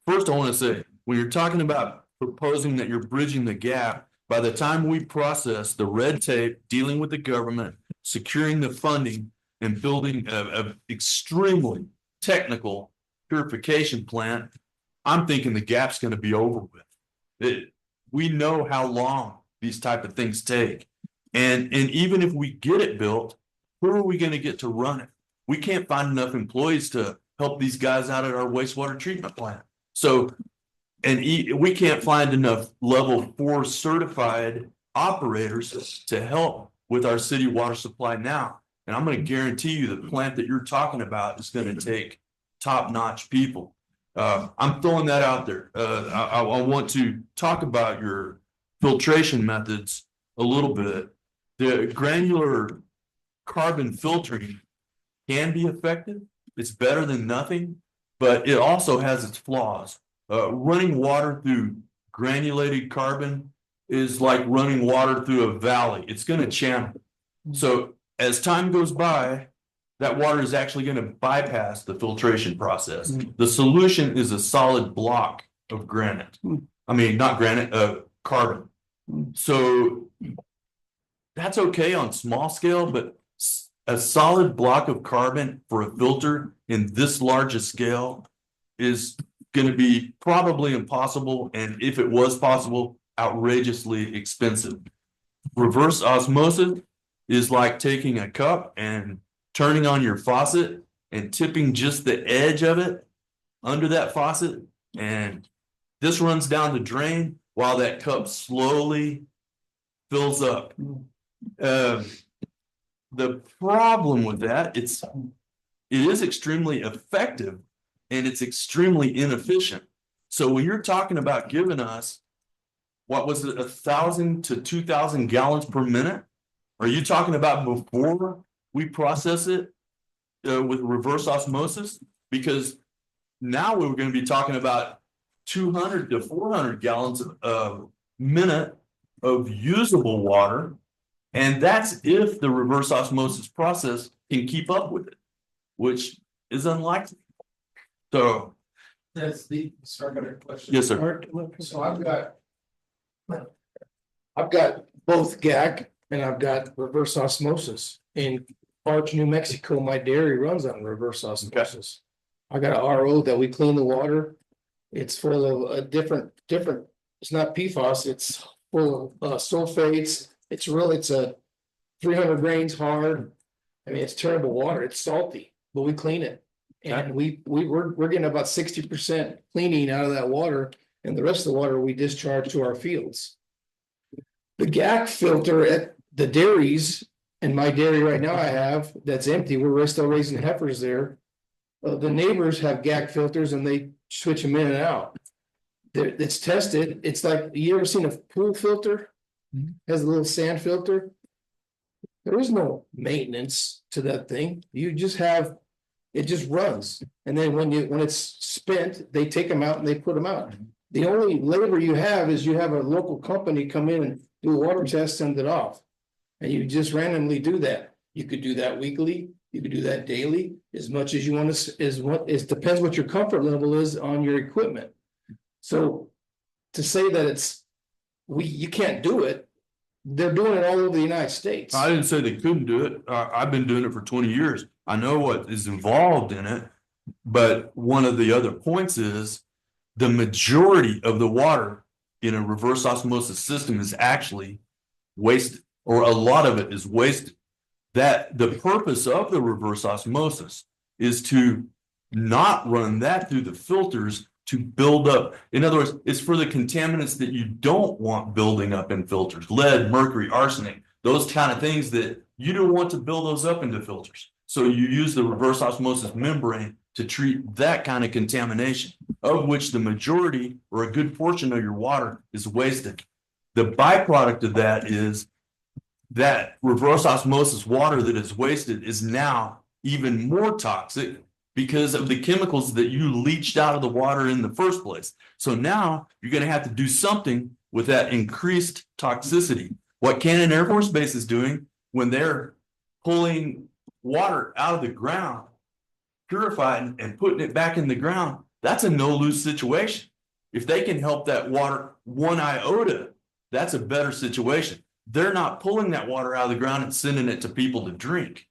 first I want to say, when you're talking about proposing that you're bridging the gap, by the time we process the red tape dealing with the government, securing the funding, and building a extremely technical purification plant, I'm thinking the gap's gonna be over with. We know how long these type of things take. And even if we get it built, who are we gonna get to run it? We can't find enough employees to help these guys out at our wastewater treatment plant. So, and we can't find enough level 4 certified operators to help with our city water supply now. And I'm gonna guarantee you the plant that you're talking about is gonna take top-notch people. I'm throwing that out there. I want to talk about your filtration methods a little bit. The granular carbon filtering can be effective. It's better than nothing, but it also has its flaws. Running water through granulated carbon is like running water through a valley. It's going to channel. So as time goes by, that water is actually going to bypass the filtration process. The solution is a solid block of granite. I mean, not granite, carbon. So that's okay on small scale, but a solid block of carbon for a filter in this large a scale is going to be probably impossible. And if it was possible, outrageously expensive. Reverse osmosis is like taking a cup and turning on your faucet and tipping just the edge of it under that faucet. And this runs down the drain while that cup slowly fills up. The problem with that, it is extremely effective and it's extremely inefficient. So when you're talking about giving us, what was it, 1,000 to 2,000 gallons per minute? Are you talking about before we process it with reverse osmosis? Because now we're going to be talking about 200 to 400 gallons a minute of usable water. And that's if the reverse osmosis process can keep up with it, which is unlikely. So That's the start question. yes, sir. So I've got both GAC and I've got reverse osmosis. In Arch, New Mexico, my dairy runs on reverse osmosis. I got an RO that we clean the water. It's full of a different, it's not PFAS, it's full of sulfates. It's a 300 grains hard. I mean, it's terrible water. It's salty, but we clean it. And we're getting about 60% cleaning out of that water, and the rest of the water we discharge to our fields. The GAC filter at the dairies, and my dairy right now I have that's empty. We're still raising heifers there. The neighbors have GAC filters and they switch them in and out. It's tested. It's like, you ever seen a pool filter? Has a little sand filter. There is no maintenance to that thing. You just have, it just runs. And then when it's spent, they take them out and they put them out. The only labor you have is you have a local company come in and do a water test, send it off. And you just randomly do that. You could do that weekly. You could do that daily, as much as you want to, it depends what your comfort level is on your equipment. So to say that you can't do it, they're doing it all over the United States. I didn't say they couldn't do it. I've been doing it for 20 years. I know what is involved in it. But one of the other points is the majority of the water in a reverse osmosis system is actually wasted, or a lot of it is wasted. That the purpose of the reverse osmosis is to not run that through the filters to build up. In other words, it's for the contaminants that you don't want building up in filters, lead, mercury, arsenic, those kind of things that you don't want to build those up into filters. So you use the reverse osmosis membrane to treat that kind of contamination, of which the majority or a good portion of your water is wasted. The byproduct of that is that reverse osmosis water that is wasted is now even more toxic because of the chemicals that you leached out of the water in the first place. So now you're going to have to do something with that increased toxicity. What Cannon Air Force Base is doing when they're pulling water out of the ground, purifying and putting it back in the ground, that's a no-lose situation. If they can help that water 1 iota, that's a better situation. They're not pulling that water out of the ground and sending it to people to drink.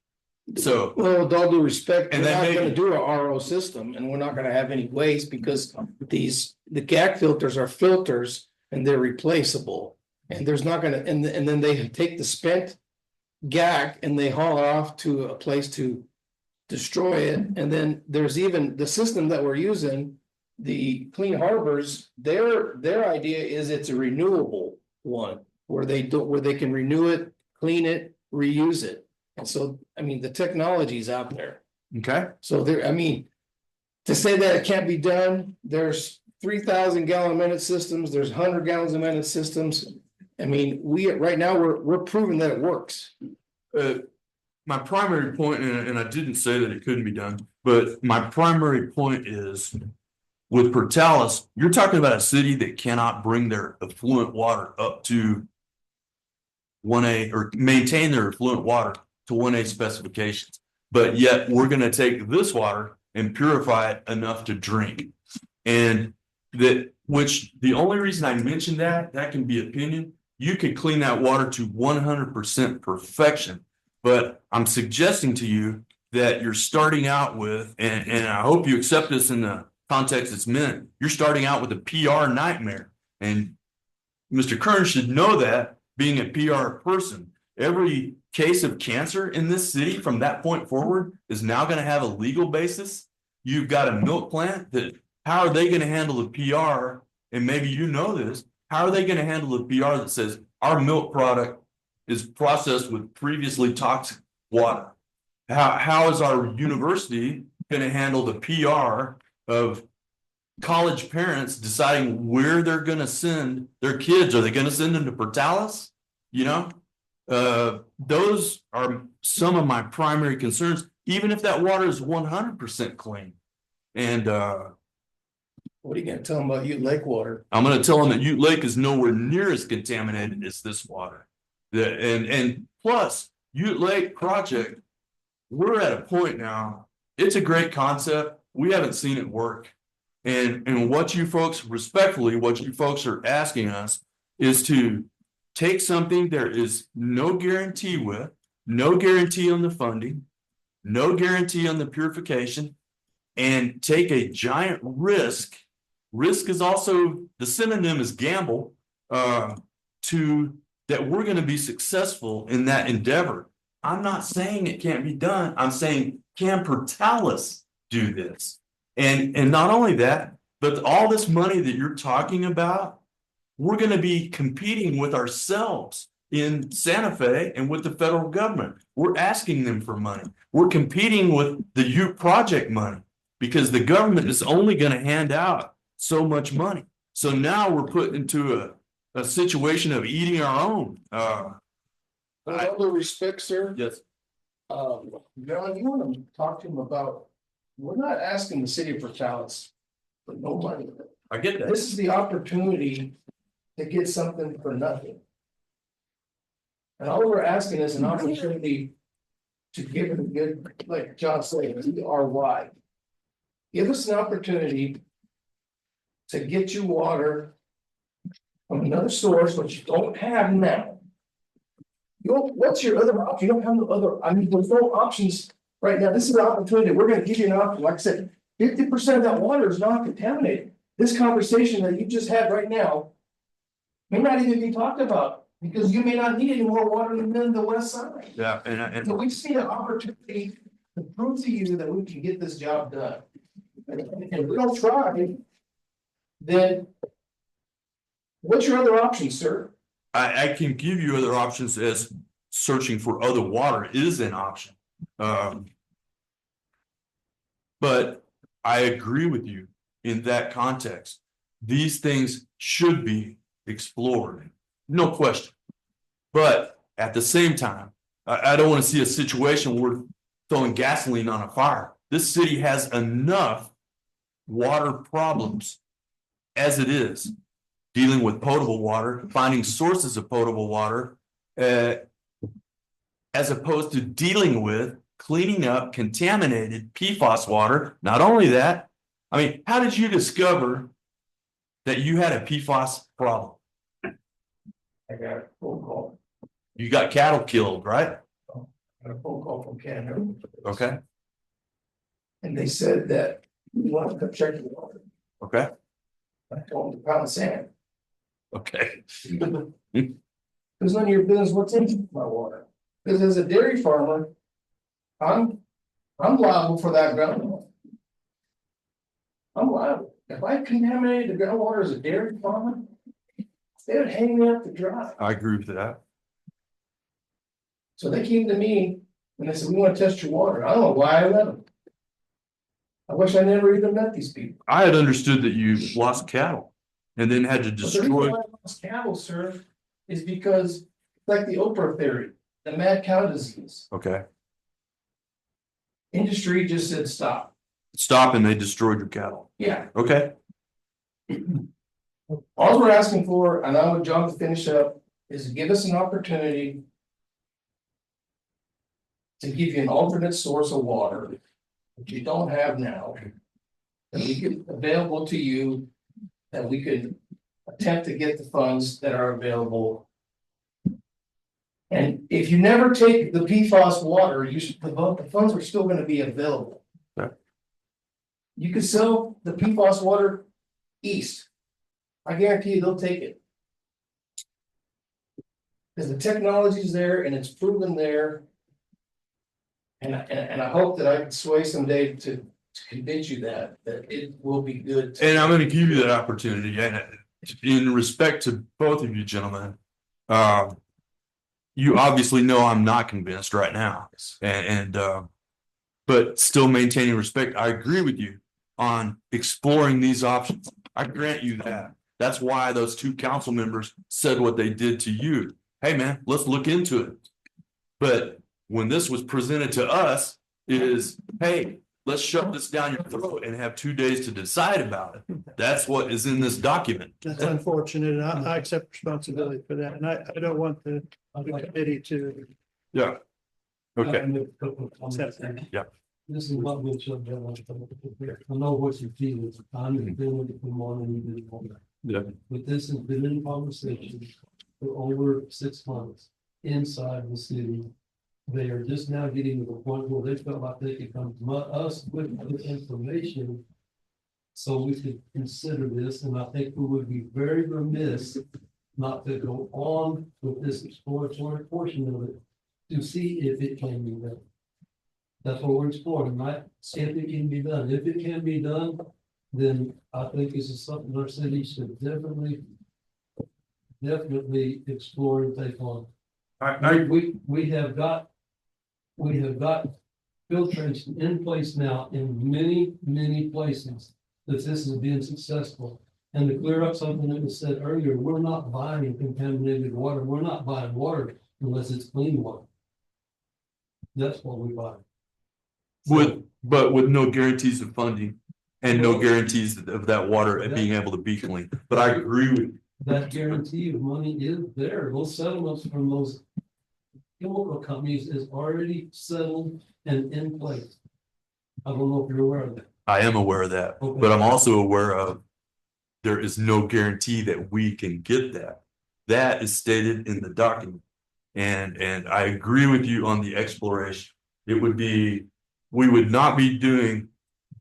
So, Well, with all due respect, And we're then not gonna maybe- do a RO system and we're not gonna have any waste because the GAC filters are filters and they're replaceable. And there's not gonna, and then they take the spent GAC and they haul it off to a place to destroy it. And then there's even the system that we're using, the Clean Harbors, their idea is it's a renewable one. Where they can renew it, clean it, reuse it. And so, I mean, the technology's out there. okay, So there, I mean, to say that it can't be done, there's 3,000 gallon a minute systems, there's 100 gallons a minute systems. I mean, right now, we're proving that it works. my primary point, and I didn't say that it couldn't be done, but my primary point is. With Portales, you're talking about a city that cannot bring their affluent water up to 1A or maintain their affluent water to 1A specifications. But yet we're gonna take this water and purify it enough to drink. And which the only reason I mentioned that can be opinion. You could clean that water to 100% perfection. But I'm suggesting to you that you're starting out with, and I hope you accept this in the context it's meant, you're starting out with a PR nightmare. And Mr. Kern should know that, being a PR person. Every case of cancer in this city from that point forward is now going to have a legal basis. You've got a milk plant that, how are they going to handle the PR? And maybe you know this, how are they going to handle the PR that says our milk product is processed with previously toxic water? How is our university going to handle the PR of college parents deciding where they're going to send their kids? Are they going to send them to Portales? You know, those are some of my primary concerns, even if that water is 100% clean. And What are you gonna tell them about Ute Lake water? I'm going to tell them that Ute Lake is nowhere near as contaminated as this water. And plus, Ute Lake project, we're at a point now, it's a great concept. We haven't seen it work. And what you folks, respectfully, what you folks are asking us is to take something there is no guarantee with, no guarantee on the funding, no guarantee on the purification, and take a giant risk. Risk is also, the synonym is gamble, to that we're going to be successful in that endeavor. I'm not saying it can't be done. I'm saying, can Portales do this? And not only that, but all this money that you're talking about, we're going to be competing with ourselves in Santa Fe and with the federal government. We're asking them for money. We're competing with the Ute project money because the government is only going to hand out so much money. So now we're put into a situation of eating our own. With all due respect, sir. Yes. John, you wanna talk to him about, we're not asking the city of Portales for no money. I get that. This is the opportunity to get something for nothing. And all we're asking is an opportunity to give it a good, like John said, RY. Give us an opportunity to get you water from another source, which you don't have now. What's your other option? You don't have no other, I mean, there's no options right now. This is an opportunity. We're gonna give you an option. Like I said, 50% of that water is not contaminated. This conversation that you just had right now may not even be talked about because you may not need any more water than the west side. Yeah, and So we see an opportunity to prove to you that we can get this job done. And if we don't try, then what's your other option, sir? I can give you other options as searching for other water is an option. But I agree with you in that context. These things should be explored, no question. But at the same time, I don't want to see a situation where we're throwing gasoline on a fire. This city has enough water problems as it is. Dealing with potable water, finding sources of potable water, as opposed to dealing with cleaning up contaminated PFAS water. Not only that, I mean, how did you discover that you had a PFAS problem? I got a phone call. You got cattle killed, right? got a phone call from Canada, Okay, and they said that we want to come check the water. okay, I told them to pound sand. okay. It's none of your business what's in my water. Because as a dairy farmer, I'm liable for that groundwater. I'm liable. If I contaminated the groundwater as a dairy farmer, they would hang me up to dry. I agree with that. So they came to me and they said, we want to test your water. I don't know why I let them. I wish I never even met these people. I had understood that you lost cattle and then had to But the reason destroy. why I lost cattle, sir, is because like the Oprah theory, the mad cow disease, Okay, industry just said stop. stop and they destroyed your cattle. Yeah, Okay, all we're asking for, and I want John to finish up, is to give us an opportunity to give you an alternate source of water that you don't have now, that we could available to you, that we could attempt to get the funds that are available. And if you never take the PFAS water, you should, the funds are still gonna be available. Okay. You could sell the PFAS water east. I guarantee you they'll take it. Because the technology's there and it's proven there. And I hope that I can sway someday to convince you that it will be good. and I'm gonna give you that opportunity, and in respect to both of you gentlemen. You obviously know I'm not convinced right now, and but still maintaining respect, I agree with you on exploring these options. I grant you that. That's why those two council members said what they did to you. Hey, man, let's look into it. But when this was presented to us, it is, hey, let's shove this down your throat and have 2 days to decide about it. That's what is in this document. That's unfortunate, and I accept responsibility for that, and I don't want the committee to. Yeah. Okay. accept that. Yeah. This is what we'll shut down. I know what you feel, I'm doing it for more than you did for that. Yeah. But this has been in conversation for over 6 months inside the city. They are just now getting to the point where they felt like they could come to us with the information. So we could consider this, and I think we would be very remiss not to go on with this exploratory portion of it to see if it can be done. That's what we're exploring, right? See if it can be done. If it can be done, then I think this is something our city should definitely explore and take on. We have got filtration in place now in many places that this has been successful. And to clear up something that was said earlier, we're not buying contaminated water. We're not buying water unless it's clean water. That's what we buy. But with no guarantees of funding and no guarantees of that water being able to be clean. But I agree with you. That guarantee of money is there. Those settlements from those chemical companies is already settled and in place. I don't know if you're aware of that. I am aware of that, but I'm also aware of there is no guarantee that we can get that. That is stated in the document. And I agree with you on the exploration. It would be, we would not be doing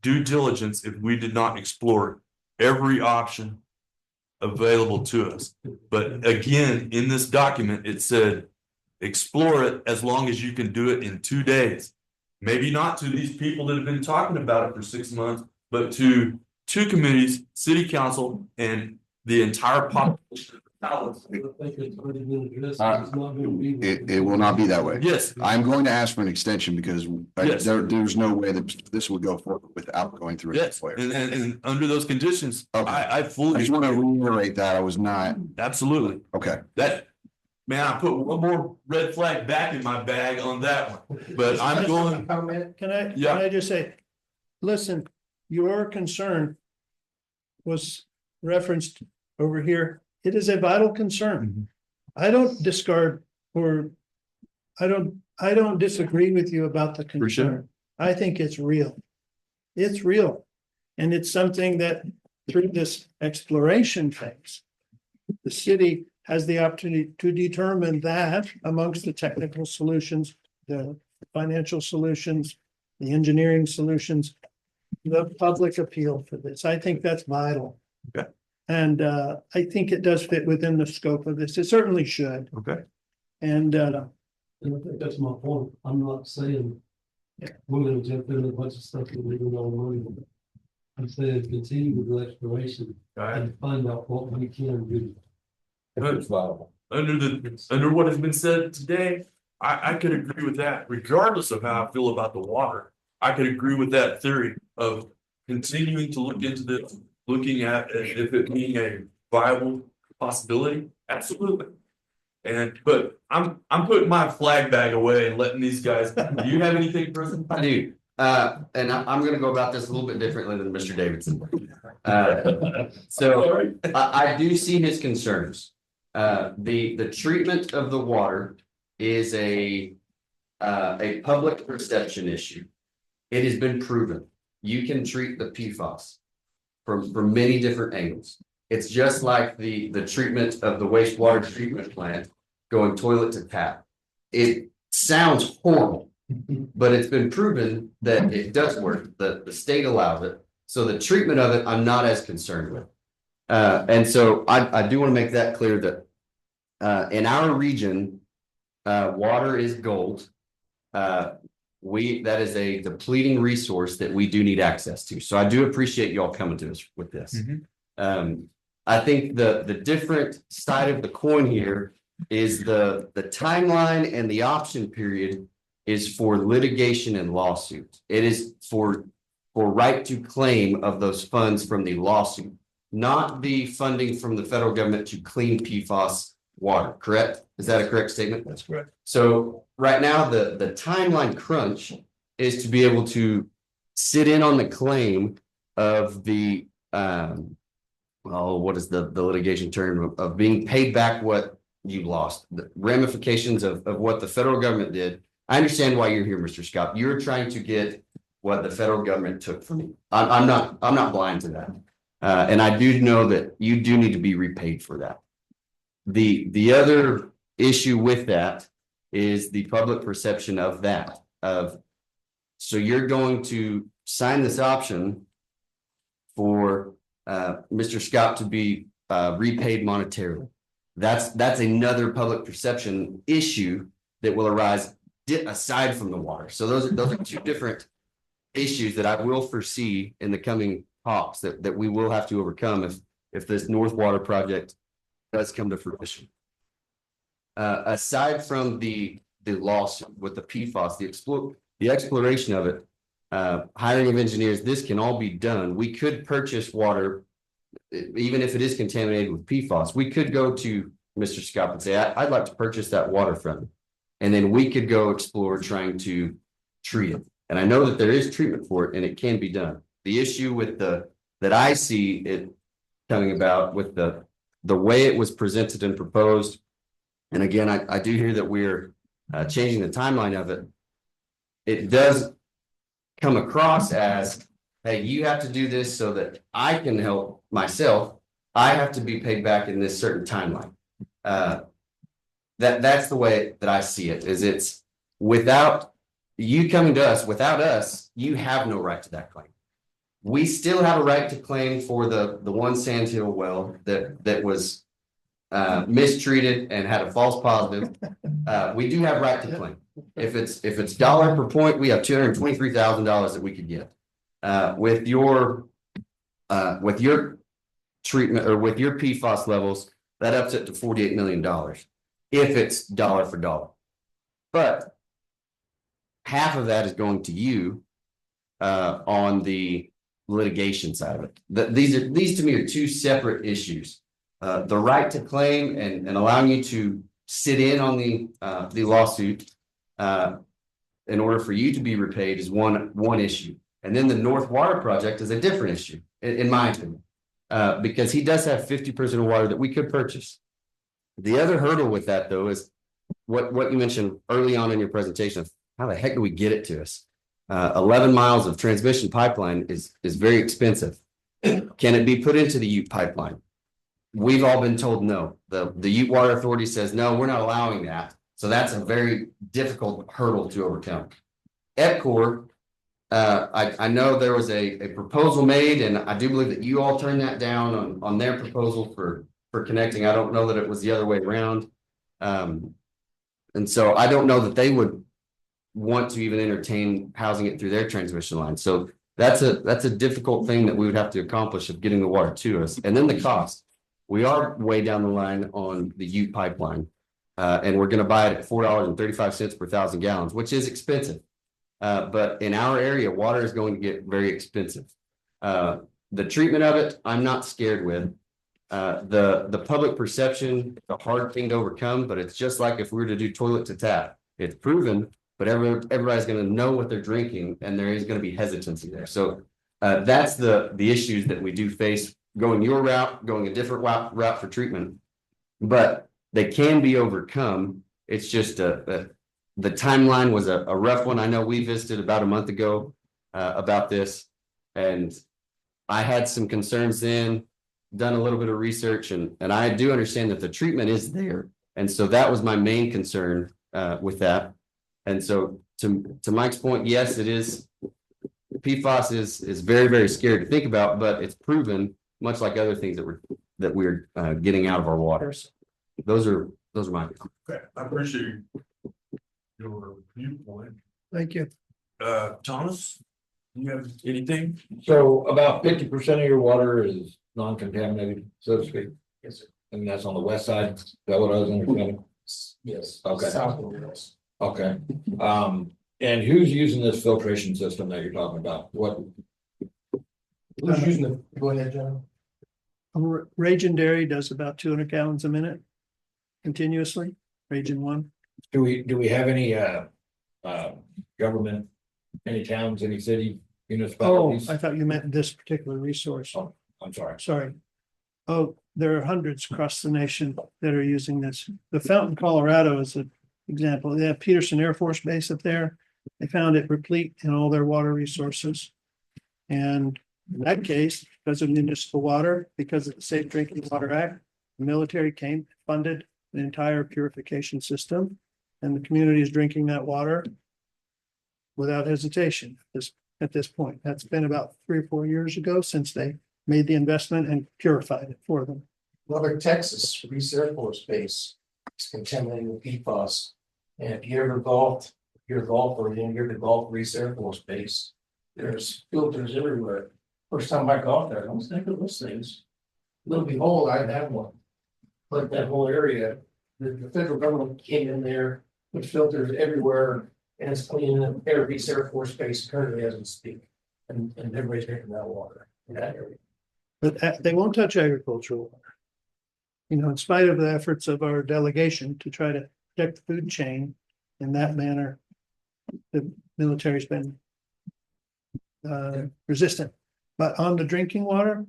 due diligence if we did not explore every option available to us. But again, in this document, it said, explore it as long as you can do it in 2 days. Maybe not to these people that have been talking about it for 6 months, but to 2 committees, city council, and the entire population. It will not be that way. Yes. I'm going to ask for an extension because Yes. there's no way that this would go forward without going through. Yes, and under those conditions, Okay. I I fully, just want to reiterate that I was not, absolutely, okay. that, man, I put one more red flag back in my bag on that one, but I'm going, Can I, Yeah. can I just say, listen, your concern was referenced over here. It is a vital concern. I don't discard or I don't disagree with you about the For sure. concern. I think it's real. It's real. And it's something that through this exploration phase, the city has the opportunity to determine that amongst the technical solutions, the financial solutions, the engineering solutions, the public appeal for this. I think that's vital. Okay. And I think it does fit within the scope of this. It certainly should. Okay. And And I think that's my point. I'm not saying we're gonna jump in a bunch of stuff that we don't know. I'm saying continue with the exploration and find out what we can do. It's viable. Under what has been said today, I could agree with that, regardless of how I feel about the water. I could agree with that theory of continuing to look into this, looking at if it being a viable possibility, absolutely. But I'm putting my flag bag away and letting these guys, do you have anything, President? I do. And I'm gonna go about this a little bit differently than Mr. Davidson. So I do see his concerns. The treatment of the water is a public perception issue. It has been proven. You can treat the PFAS from many different angles. It's just like the treatment of the wastewater treatment plant going toilet to tap. It sounds horrible, but it's been proven that it does work. The state allows it. So the treatment of it, I'm not as concerned with. And so I do want to make that clear that in our region, water is gold. That is a depleting resource that we do need access to. So I do appreciate y'all coming to us with this. I think the different side of the coin here is the timeline and the option period is for litigation and lawsuit. It is for right to claim of those funds from the lawsuit, not the funding from the federal government to clean PFAS water, correct? Is that a correct statement? that's correct. So right now, the timeline crunch is to be able to sit in on the claim of the what is the litigation term of being paid back what you lost, the ramifications of what the federal government did. I understand why you're here, Mr. Scott. You're trying to get what the federal government took from you. I'm not blind to that. And I do know that you do need to be repaid for that. The other issue with that is the public perception of that, so you're going to sign this option for Mr. Scott to be repaid monetarily. That's another public perception issue that will arise aside from the water. So those are two different issues that I will foresee in the coming talks that we will have to overcome if this North Water project does come to fruition. Aside from the lawsuit with the PFAS, the exploration of it, hiring of engineers, this can all be done. We could purchase water, even if it is contaminated with PFAS. We could go to Mr. Scott and say, I'd like to purchase that water from you. And then we could go explore trying to treat it. And I know that there is treatment for it and it can be done. The issue with that I see it coming about with the way it was presented and proposed. And again, I do hear that we're changing the timeline of it. It does come across as, hey, you have to do this so that I can help myself. I have to be paid back in this certain timeline. That's the way that I see it, is it's without you coming to us, without us, you have no right to that claim. We still have a right to claim for the one Sand Hill well that was mistreated and had a false positive. We do have right to claim. If it's dollar per point, we have $223,000 that we could get. With your treatment or with your PFAS levels, that ups it to $48 million if it's dollar for dollar. But half of that is going to you on the litigation side of it. These to me are two separate issues. The right to claim and allowing you to sit in on the lawsuit in order for you to be repaid is one issue. And then the North Water project is a different issue, in my opinion, because he does have 50% of water that we could purchase. The other hurdle with that, though, is what you mentioned early on in your presentation of how the heck do we get it to us? 11 miles of transmission pipeline is very expensive. Can it be put into the Ute pipeline? We've all been told no. The Ute Water Authority says, no, we're not allowing that. So that's a very difficult hurdle to overcome. EPCOR, I know there was a proposal made, and I do believe that you all turned that down on their proposal for connecting. I don't know that it was the other way around. And so I don't know that they would want to even entertain housing it through their transmission line. So that's a difficult thing that we would have to accomplish of getting the water to us. And then the cost. We are way down the line on the Ute pipeline. And we're going to buy it at $4.35 per 1,000 gallons, which is expensive. But in our area, water is going to get very expensive. The treatment of it, I'm not scared with. The public perception, the hard thing to overcome, but it's just like if we were to do toilet to tap. It's proven, but everybody's going to know what they're drinking, and there is going to be hesitancy there. So that's the issues that we do face going your route, going a different route for treatment. But they can be overcome. It's just the timeline was a rough one. I know we visited about a month ago about this, and I had some concerns then, done a little bit of research, and I do understand that the treatment is there. And so that was my main concern with that. And so to Mike's point, yes, it is. PFAS is very, very scary to think about, but it's proven, much like other things that we're getting out of our waters. Those are my. Okay, I appreciate your viewpoint. Thank you. Thomas, do you have anything? So about 50% of your water is non-contaminated, so to speak. Yes, sir. And that's on the west side. Is that what I was understanding? Yes. Okay. South of the hills. Okay. And who's using this filtration system that you're talking about? What? Who's using the, go ahead, John. Ragin Dairy does about 200 gallons a minute continuously, Ragin 1. Do we have any government, any towns, any city, Oh, municipalities? I thought you meant this particular resource. Oh, I'm sorry. Sorry. Oh, there are hundreds across the nation that are using this. The Fountain, Colorado is an example. They have Peterson Air Force Base up there. They found it replete in all their water resources. And in that case, because of municipal water, because of the Safe Drinking Water Act, the military came, funded the entire purification system, and the community is drinking that water without hesitation at this point. That's been about 3 or 4 years ago since they made the investment and purified it for them. Another Texas Reese Air Force Base is contaminated with PFAS. And if you ever golfed, you're a golfer, and you're the Gulf Reese Air Force Base, there's filters everywhere. First time I golfed there, I was thinking of those things. Lo and behold, I had one. But that whole area, the federal government came in there with filters everywhere, and it's cleaning up Air Reese Air Force Base currently as we speak. And everybody's drinking that water in that area. But they won't touch agricultural water. You know, in spite of the efforts of our delegation to try to protect the food chain in that manner, the military's been resistant. But on the drinking water,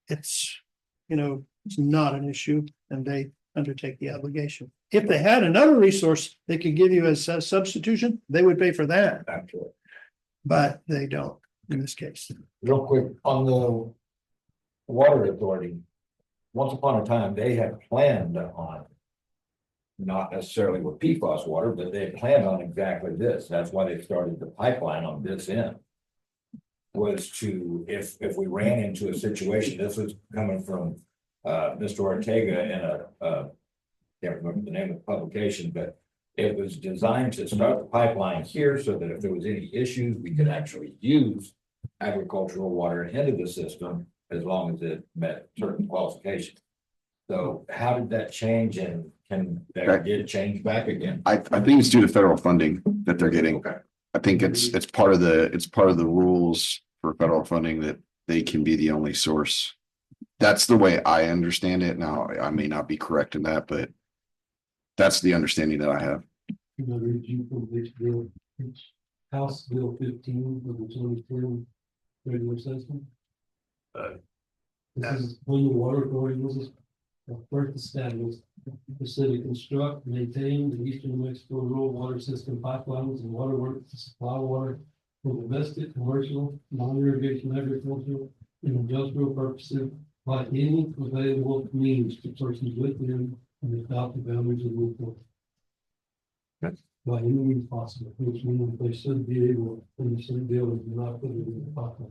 it's, you know, it's not an issue, and they undertake the obligation. If they had another resource they could give you as a substitution, they would pay for that. Actually, But they don't in this case. real quick, on the water authority, once upon a time, they had planned on not necessarily with PFAS water, but they had planned on exactly this. That's why they started the pipeline on this end. Was to, if we ran into a situation, this was coming from Mr. Ortega in a can't remember the name of the publication, but it was designed to start the pipeline here so that if there was any issues, we could actually use agricultural water into the system as long as it met certain qualifications. So how did that change, and can that get changed back again? I think it's due to federal funding that they're getting. Okay. I think it's part of the rules for federal funding that they can be the only source. That's the way I understand it. Now, I may not be correct in that, but that's the understanding that I have. You know, review from this bill, it's House Bill 15 of the 2010 regular session. This is when the water authority was first established. The city construct, maintain the eastern New Mexico rural water system pipelines and water works to supply water for domestic, commercial, non-irrigation, agricultural, and industrial purposes by any available means to persons within and without the boundaries of Newport. by any means possible, which means they should be able, they should be able to not put it in the pocket.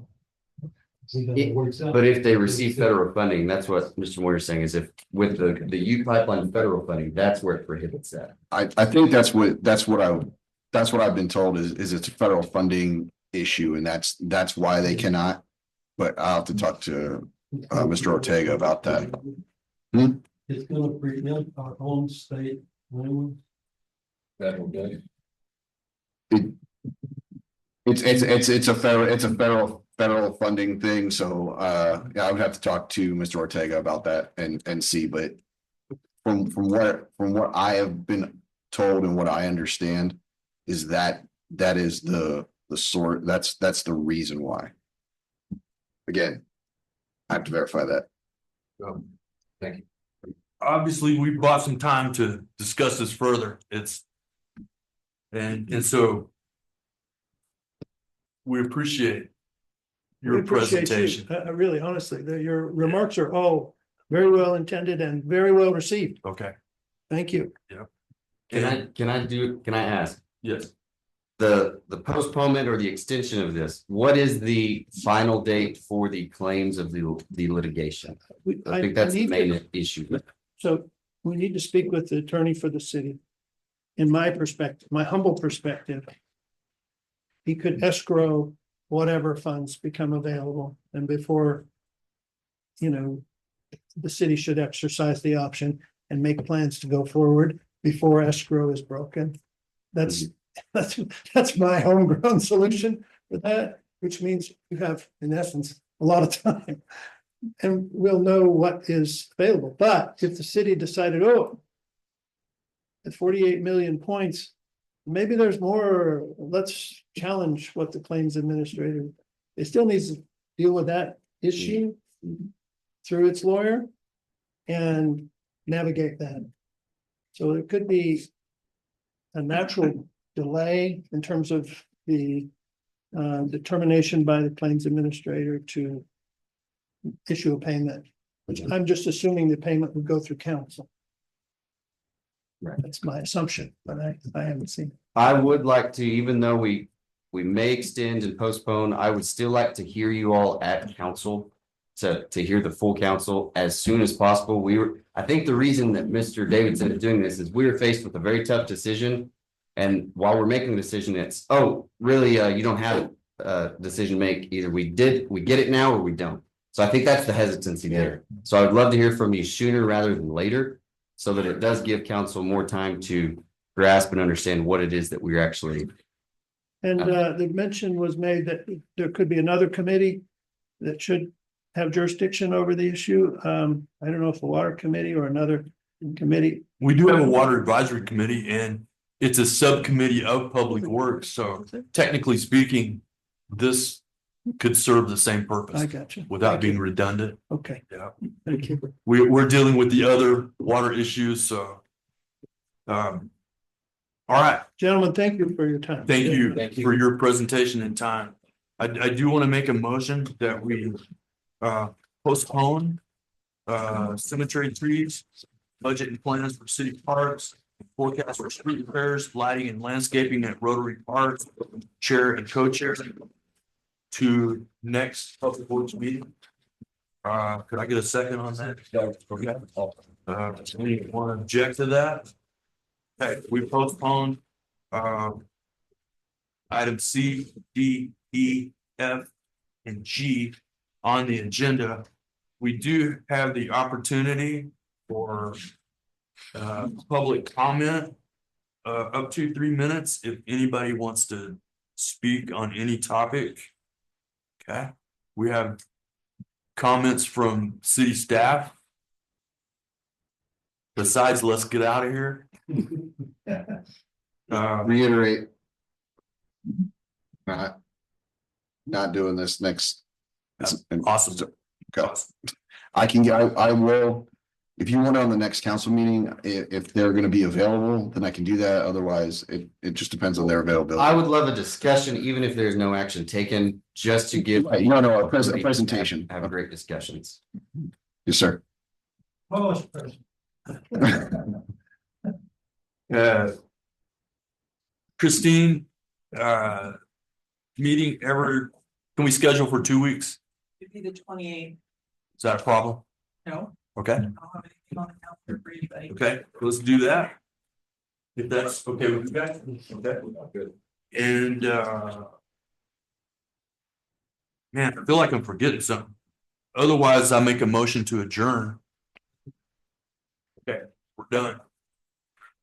See how it works out. But if they receive federal funding, that's what Mr. Moyer is saying, is if with the U pipeline federal funding, that's where it prohibits that. I think that's what I've been told is it's a federal funding issue and that's why they cannot. But I'll have to talk to Mr. Ortega about that. It's gonna preempt our own state language. Federal judge. It's a federal funding thing, so yeah, I would have to talk to Mr. Ortega about that and see, but from what I have been told and what I understand is that is the sort, that's the reason why. Again, I have to verify that. Thank you. Obviously, we bought some time to discuss this further. And so we appreciate We your appreciate you. presentation. Really, honestly, your remarks are all very well intended and very well received. Okay. Thank you. Can I ask? Yes. The postponement or the extension of this, what is the final date for the claims of the litigation? I think that's the main issue. So we need to speak with the attorney for the city. In my perspective, my humble perspective, he could escrow whatever funds become available, and before, the city should exercise the option and make plans to go forward before escrow is broken. That's my homegrown solution for that, which means you have, in essence, a lot of time. And we'll know what is available. But if the city decided, at 48 million points, maybe there's more, let's challenge what the claims administrator, it still needs to deal with that issue through its lawyer and navigate that. So it could be a natural delay in terms of the determination by the claims administrator to issue a payment, which I'm just assuming the payment would go through council. Right. That's my assumption, but I haven't seen it. I would like to, even though we may extend and postpone, I would still like to hear you all at council. To hear the full council as soon as possible. I think the reason that Mr. Davidson is doing this is we were faced with a very tough decision. And while we're making the decision, it's, really, you don't have a decision to make. Either we get it now or we don't. So I think that's the hesitancy there. So I would love to hear from you sooner rather than later, so that it does give council more time to grasp and understand what it is that we're actually. And the mention was made that there could be another committee that should have jurisdiction over the issue. I don't know if the water committee or another committee. We do have a water advisory committee and it's a subcommittee of public works. So technically speaking, this could serve the same purpose. I got you. Without being redundant. Okay. Yeah. Thank you. We're dealing with the other water issues, so. All right, Gentlemen, thank you for your time. thank you for your presentation and time. I do want to make a motion that we postpone cemetery trees, budget and plans for city parks, forecast for street repairs, lighting and landscaping at Rotary Parks, chair and co-chair to next public works meeting. Could I get a second on that? Okay. Anyone object to that? Okay, we postponed item C, D, E, F, and G on the agenda. We do have the opportunity for public comment up to 3 minutes if anybody wants to speak on any topic. Okay, we have comments from city staff. Besides, let's get out of here. Reiterate. Not doing this next. Awesome. Okay. I will, if you want on the next council meeting, if they're gonna be available, then I can do that. Otherwise, it just depends on their availability. I would love a discussion, even if there's no action taken, just to give. No, a presentation. Have great discussions. Yes, sir. Christine, meeting ever, can we schedule for 2 weeks? It'd be the 28th. Is that a problem? No, Okay, I don't have anything on the calendar for anybody. okay, let's do that. If that's okay with you guys, okay, good. And, man, I feel like I'm forgetting something. Otherwise, I make a motion to adjourn. Okay, we're done.